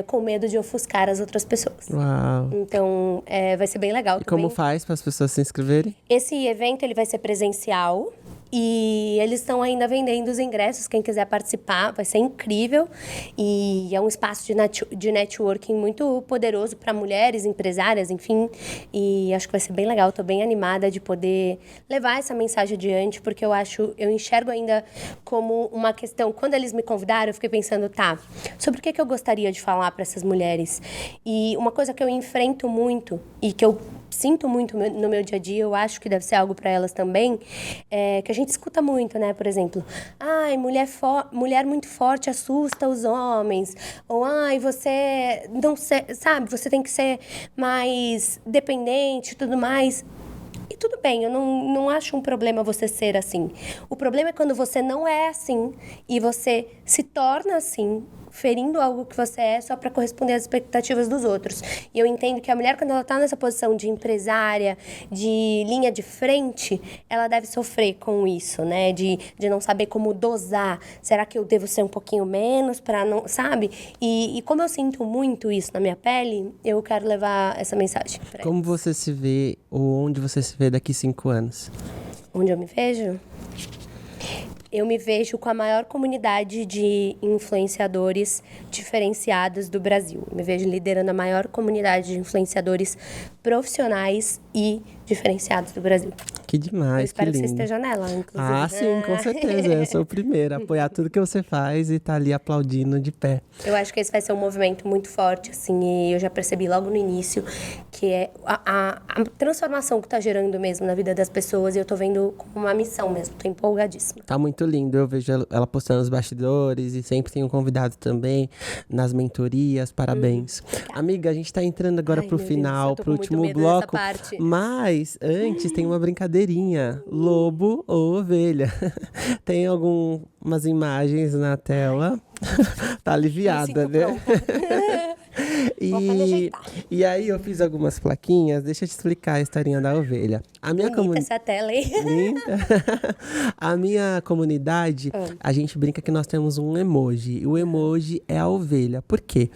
com medo de ofuscar as outras pessoas. Uau. Então, vai ser bem legal. E como faz para as pessoas se inscreverem? Esse evento ele vai ser presencial. E eles estão ainda vendendo os ingressos, quem quiser participar, vai ser incrível. E é um espaço de networking muito poderoso para mulheres, empresárias, enfim. E acho que vai ser bem legal, estou bem animada de poder levar essa mensagem adiante, porque eu enxergo ainda como uma questão. Quando eles me convidaram, eu fiquei pensando, sobre o que eu gostaria de falar para essas mulheres? E uma coisa que eu enfrento muito e que eu sinto muito no meu dia a dia, eu acho que deve ser algo para elas também, que a gente escuta muito, né? Por exemplo, mulher muito forte assusta os homens, ou você não sabe, você tem que ser mais dependente e tudo mais. E tudo bem, eu não acho um problema você ser assim. O problema é quando você não é assim e você se torna assim, ferindo algo que você é só para corresponder às expectativas dos outros. E eu entendo que a mulher, quando ela está nessa posição de empresária, de linha de frente, ela deve sofrer com isso, né? De não saber como dosar. Será que eu devo ser um pouquinho menos para não... Sabe? E como eu sinto muito isso na minha pele, eu quero levar essa mensagem pra Como você se vê, ou onde você se vê daqui 5 anos? Onde eu me vejo? Eu me vejo com a maior comunidade de influenciadores diferenciados do Brasil. Me vejo liderando a maior comunidade de influenciadores profissionais e diferenciados do Brasil. Que demais, eu espero que lindo. Que você esteja nela, inclusive. Ah, sim, com certeza. Eu sou o primeiro a apoiar tudo que você faz e tá ali aplaudindo de pé. Eu acho que esse vai ser um movimento muito forte, assim, e eu já percebi logo no início que é a transformação que tá gerando mesmo na vida das pessoas, e eu tô vendo como uma missão mesmo, tô empolgadíssima. Tá muito lindo, eu vejo ela postando os bastidores e sempre tem um convidado também nas mentorias, parabéns. Amiga, a gente tá entrando agora pro final, pro último bloco, mas antes tem uma brincadeirinha, lobo ou ovelha. Tem algumas imagens na tela, tá aliviada, né? E aí eu fiz algumas plaquinhas, deixa eu te explicar a historinha da ovelha. A minha essa tela aí. A minha comunidade, a gente brinca que nós temos um emoji. E o emoji é a ovelha. Por quê?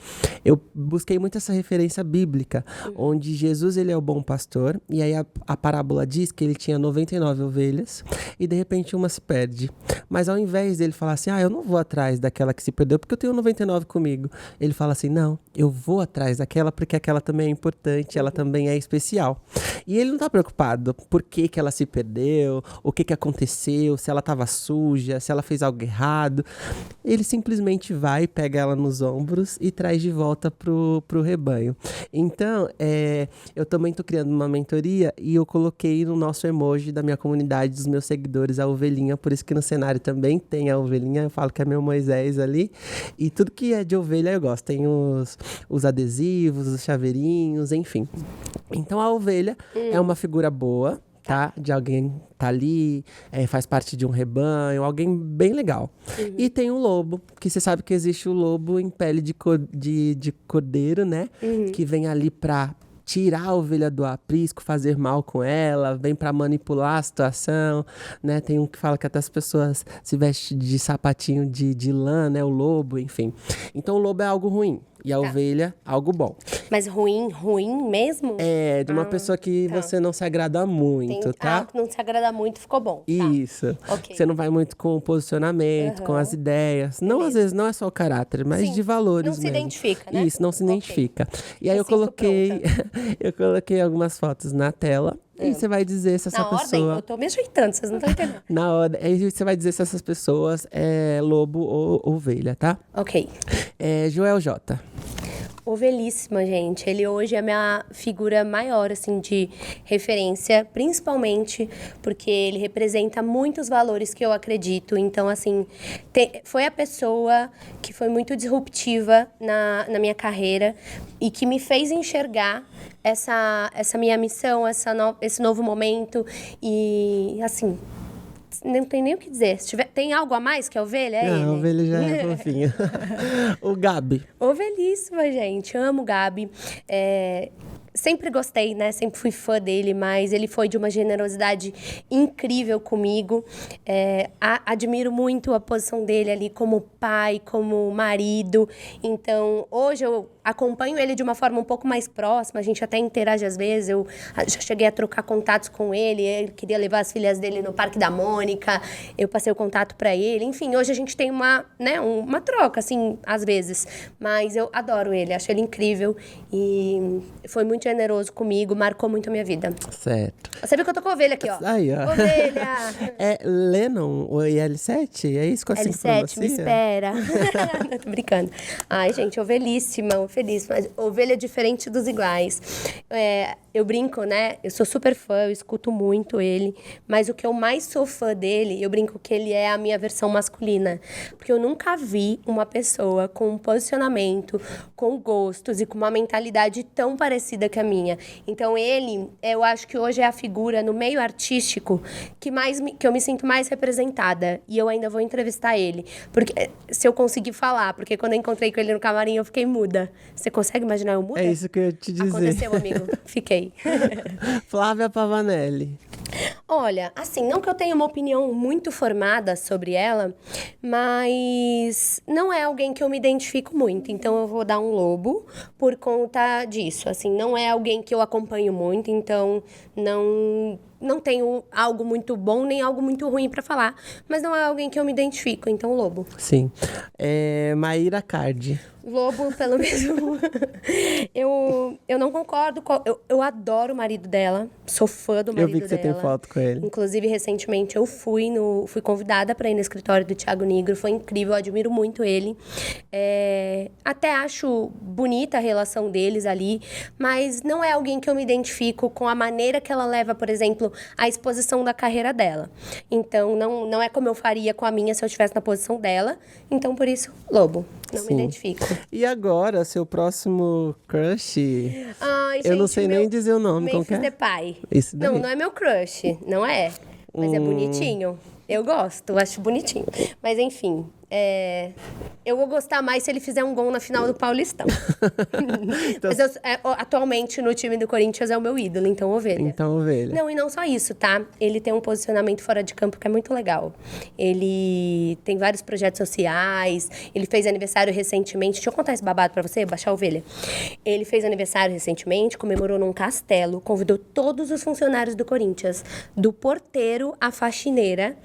Eu busquei muito essa referência bíblica, onde Jesus ele é o bom pastor, e aí a parábola diz que ele tinha 99 ovelhas, e de repente uma se perde. Mas ao invés dele falar assim, eu não vou atrás daquela que se perdeu porque eu tenho 99 comigo. Ele fala assim, não, eu vou atrás daquela porque aquela também é importante, ela também é especial. E ele não tá preocupado por que ela se perdeu, o que aconteceu, se ela tava suja, se ela fez algo errado. Ele simplesmente vai, pega ela nos ombros e traz de volta pro rebanho. Então, eu também tô criando uma mentoria e eu coloquei no nosso emoji da minha comunidade, dos meus seguidores, a ovelhinha. Por isso que no cenário também tem a ovelhinha. Eu falo que é meu Moisés ali. E tudo que é de ovelha eu gosto. Tem os adesivos, os chaveirinhos, enfim. Então, a ovelha é uma figura boa, tá? De alguém que tá ali, faz parte de um rebanho, alguém bem legal. E tem o lobo, que você sabe que existe o lobo em pele de cordeiro, né? Que vem ali pra tirar a ovelha do aprisco, fazer mal com ela, vem pra manipular a situação, né? Tem um que fala que até as pessoas se vestem de sapatinho de lã, né? O lobo, enfim. Então o lobo é algo ruim. E a ovelha, algo bom. Mas ruim mesmo? É, de uma pessoa que você não se agrada muito, tá? Não se agrada muito, ficou bom. Isso. Okay. Você não vai muito com o posicionamento, com as ideias. Não, às vezes, não é só o caráter, mas de valores mesmo. Não se identifica, né? Isso, não se identifica. E aí eu coloquei algumas fotos na tela. E você vai dizer se essa pessoa... Na ordem? Eu tô me ajeitando, vocês não estão entendendo. Na ordem. Aí você vai dizer se essas pessoas é lobo ou ovelha, tá? Ok. Joel J. Ovelhíssima, gente. Ele hoje é a minha figura maior, assim, de referência, principalmente porque ele representa muitos valores que eu acredito. Então, assim, foi a pessoa que foi muito disruptiva na minha carreira e que me fez enxergar essa minha missão, esse novo momento. E, assim, não tem nem o que dizer. Tem algo a mais que a ovelha? A ovelha já é fofinha. O Gabi. Ovelhíssima, gente. Amo o Gabi. Sempre gostei, né? Sempre fui fã dele, mas ele foi de uma generosidade incrível comigo. Admiro muito a posição dele ali como pai, como marido. Então, hoje eu acompanho ele de uma forma um pouco mais próxima. A gente até interage às vezes. Eu já cheguei a trocar contatos com ele. Ele queria levar as filhas dele no Parque da Mônica. Eu passei o contato para ele. Enfim, hoje a gente tem uma troca, assim, às vezes. Mas eu adoro ele. Acho ele incrível. E foi muito generoso comigo. Marcou muito a minha vida. Certo. Você viu que eu tô com a ovelha aqui, ó. Aí, ó. Ovelha! É Lennon, o L7? É isso com a L7, me espera. Não, tô brincando. Ai, gente, ovelhíssima, feliz. Mas ovelha diferente dos iguais. Eu brinco, né? Eu sou super fã, eu escuto muito ele. Mas o que eu mais sou fã dele, eu brinco que ele é a minha versão masculina. Porque eu nunca vi uma pessoa com um posicionamento, com gostos e com uma mentalidade tão parecida que a minha. Então ele, eu acho que hoje é a figura no meio artístico que eu me sinto mais representada. E eu ainda vou entrevistar ele. Porque se eu conseguir falar, porque quando eu encontrei com ele no camarim, eu fiquei muda. Você consegue imaginar eu muda? É isso que eu ia te dizer. Aconteceu, amigo. Fiquei. Flávia Pavanelli. Olha, assim, não que eu tenha uma opinião muito formada sobre ela, mas não é alguém que eu me identifico muito. Então, eu vou dar um lobo por conta disso. Assim, não é alguém que eu acompanho muito, então não tenho algo muito bom nem algo muito ruim pra falar. Mas não é alguém que eu me identifico, então lobo. Sim. Maíra Cardi. Lobo, pelo mesmo. Eu não concordo. Eu adoro o marido dela. Sou fã do marido dela. Eu vi que você tem foto com ele. Inclusive, recentemente, eu fui convidada para ir no escritório do Thiago Nigro. Foi incrível, eu admiro muito ele. Até acho bonita a relação deles ali. Mas não é alguém que eu me identifico com a maneira que ela leva, por exemplo, a exposição da carreira dela. Então, não é como eu faria com a minha se eu estivesse na posição dela. Então, por isso, lobo. Não me identifico. E agora, seu próximo crush? Ai, gente, eu não sei nem dizer o nome. Memphis Depay. Isso daí. Não é meu crush. Não é. Mas é bonitinho. Eu gosto, acho bonitinho. Mas, enfim, eu vou gostar mais se ele fizer um gol na final do Paulistão. Então, mas atualmente no time do Corinthians é o meu ídolo, então ovelha. Então ovelha. Não, e não só isso, tá? Ele tem um posicionamento fora de campo que é muito legal. Ele tem vários projetos sociais, ele fez aniversário recentemente. Deixa eu contar esse babado pra você, baixar a ovelha. Ele fez aniversário recentemente, comemorou num castelo, convidou todos os funcionários do Corinthians, do porteiro à faxineira,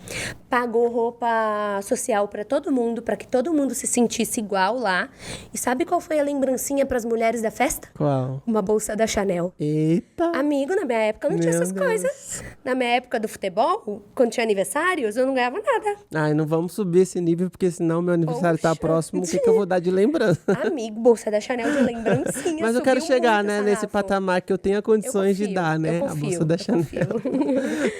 pagou roupa social para todo mundo, para que todo mundo se sentisse igual lá. E sabe qual foi a lembrancinha para as mulheres da festa? Qual? Uma bolsa da Chanel. Eita! Amigo, na minha época não tinha Meu essas Deus. coisas. Na minha época do futebol, quando tinha aniversários, eu não ganhava nada. Ai, não vamos subir esse nível, porque senão meu aniversário tá Poxa. próximo. O que eu vou dar de lembrança? Amigo, bolsa da Chanel de lembrancinha. Mas eu quero subiu chegar, muito né, esse nesse sarrafo. patamar que eu tenha condições de dar, né? Eu A bolsa da Chanel.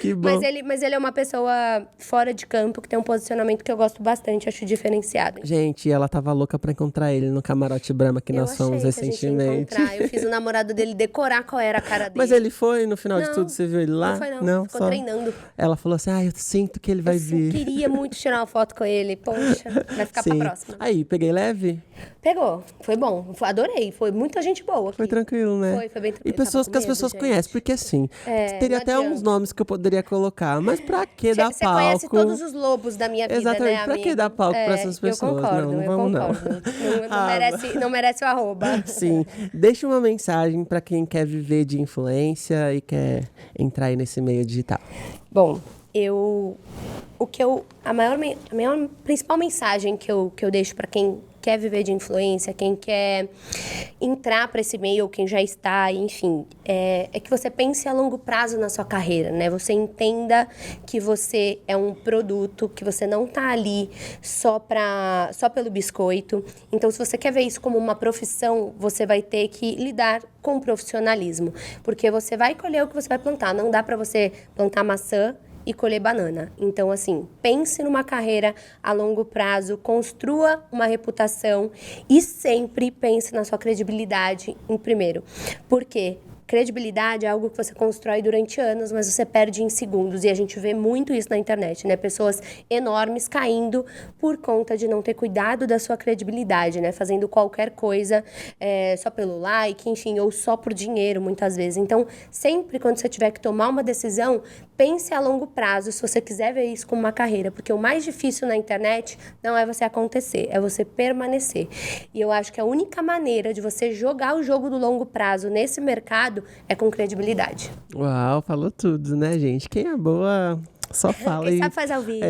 Que bom. Mas ele é uma pessoa fora de campo, que tem um posicionamento que eu gosto bastante, acho diferenciado. Gente, ela tava louca pra encontrar ele no Camarote Brahma que Eu nós fomos achei que a gente ia recentemente. encontrar. Eu fiz o namorado dele decorar qual era a cara dele. Mas ele foi no final de Não, tudo? Você viu ele lá? Não foi não, ficou só... treinando. Ela falou assim, eu sinto que ele vai Eu vir. queria muito tirar uma foto com ele. Poxa, vai ficar pra Sim. próxima. Aí, peguei leve? Pegou, foi bom, adorei, foi muita gente boa aqui. Foi tranquilo, né? Foi bem tranquilo. E pessoas Tava que as com medo, pessoas gente. conhecem, porque assim, teria não até uns adianta. nomes que eu poderia colocar, mas pra que dar Você palco? conhece todos os lobos da minha vida, Exatamente, né, pra amigo? que dar palco pra essas pessoas? Eu concordo, não vamos não. Não merece o arroba. Sim, deixa uma mensagem pra quem quer viver de influência e quer entrar aí nesse meio digital. Bom, a maior principal mensagem que eu deixo para quem quer viver de influência, quem quer entrar para esse meio, ou quem já está, enfim, é que você pense a longo prazo na sua carreira, né? Você entenda que você é um produto, que você não tá ali só pelo biscoito. Então, se você quer ver isso como uma profissão, você vai ter que lidar com profissionalismo, porque você vai colher o que você vai plantar. Não dá para você plantar maçã e colher banana. Então, assim, pense numa carreira a longo prazo, construa uma reputação e sempre pense na sua credibilidade em primeiro. Por quê? Credibilidade é algo que você constrói durante anos, mas você perde em segundos. E a gente vê muito isso na internet, né? Pessoas enormes caindo por conta de não ter cuidado da sua credibilidade, né? Fazendo qualquer coisa só pelo like, enfim, ou só por dinheiro, muitas vezes. Então, sempre quando você tiver que tomar uma decisão, pense a longo prazo, se você quiser ver isso como uma carreira. Porque o mais difícil na internet não é você acontecer, é você permanecer. E eu acho que a única maneira de você jogar o jogo do longo prazo nesse mercado é com credibilidade. Uau, falou tudo, né, gente? Quem é boa só fala. Quem sabe faz ao vivo.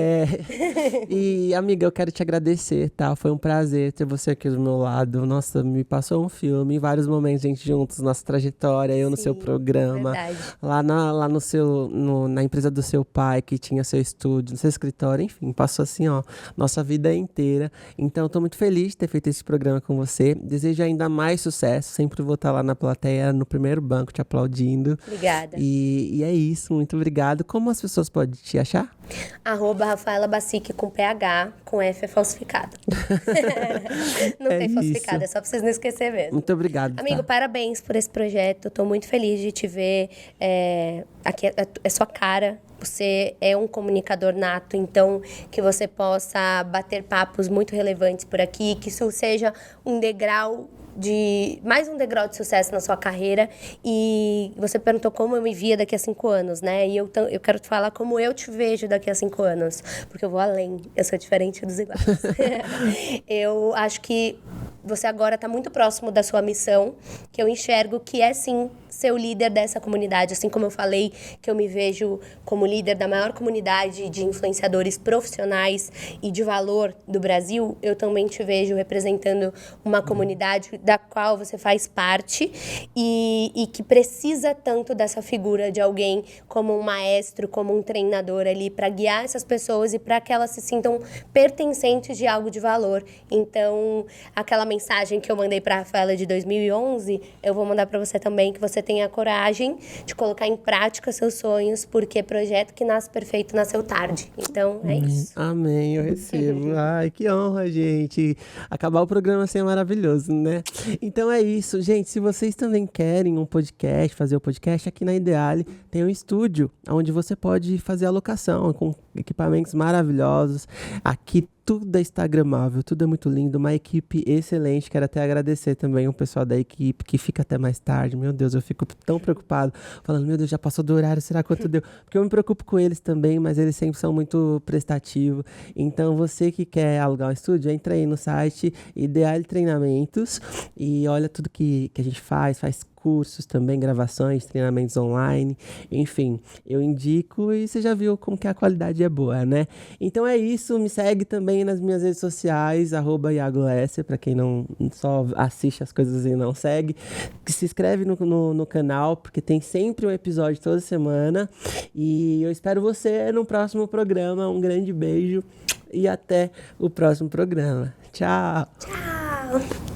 E, amiga, eu quero te agradecer, tá? Foi um prazer ter você aqui do meu lado. Nossa, me passou um filme, em vários momentos, gente, juntos, nossa trajetória, eu no seu programa. Verdade. Lá na empresa do seu pai, que tinha seu estúdio, no seu escritório, enfim, passou assim, ó, nossa vida inteira. Então, eu tô muito feliz de ter feito esse programa com você. Desejo ainda mais sucesso. Sempre vou estar lá na plateia, no primeiro banco, te aplaudindo. Obrigada. E é isso, muito obrigado. Como as pessoas podem te achar? @Rafaela Bacic com PH, com F é falsificado. Não tem isso. falsificado, é só pra vocês não esquecerem mesmo. Muito obrigado. Amigo, tá? parabéns por esse projeto. Eu tô muito feliz de te ver. Aqui é sua cara. Você é um comunicador nato, então que você possa bater papos muito relevantes por aqui, que isso seja mais um degrau de sucesso na sua carreira. E você perguntou como eu me via daqui a 5 anos, né? E eu quero te falar como eu te vejo daqui a 5 anos, porque eu vou além, eu sou diferente dos iguais. Eu acho que você agora está muito próximo da sua missão, que eu enxergo que é sim ser o líder dessa comunidade, assim como eu falei que eu me vejo como líder da maior comunidade de influenciadores profissionais e de valor do Brasil, eu também te vejo representando uma comunidade da qual você faz parte e que precisa tanto dessa figura de alguém como um maestro, como um treinador ali para guiar essas pessoas e para que elas se sintam pertencentes de algo de valor. Então, aquela mensagem que eu mandei para a Rafaela de 2011, eu vou mandar para você também, que você tenha a coragem de colocar em prática seus sonhos, porque projeto que nasce perfeito nasceu tarde. Então, é isso. Amém, eu recebo. Ai, que honra, gente. Acabar o programa assim é maravilhoso, né? Então é isso, gente. Se vocês também querem um podcast, fazer o podcast, aqui na Ideale tem um estúdio onde você pode fazer a locação com equipamentos maravilhosos. Aqui tudo é instagramável, tudo é muito lindo, uma equipe excelente. Quero até agradecer também o pessoal da equipe que fica até mais tarde. Meu Deus, eu fico tão preocupado, falando, meu Deus, já passou do horário, será quanto deu? Porque eu me preocupo com eles também, mas eles sempre são muito prestativos. Então, você que quer alugar um estúdio, entra aí no site Ideale Treinamentos e olha tudo que a gente faz cursos também, gravações, treinamentos online, enfim, eu indico e você já viu como que a qualidade é boa, né? Então é isso, me segue também nas minhas redes sociais, @IagoLesser, pra quem não só assiste as coisas e não segue, que se inscreve no canal, porque tem sempre um episódio toda semana, e eu espero você no próximo programa. Um grande beijo e até o próximo programa. Tchau! Tchau!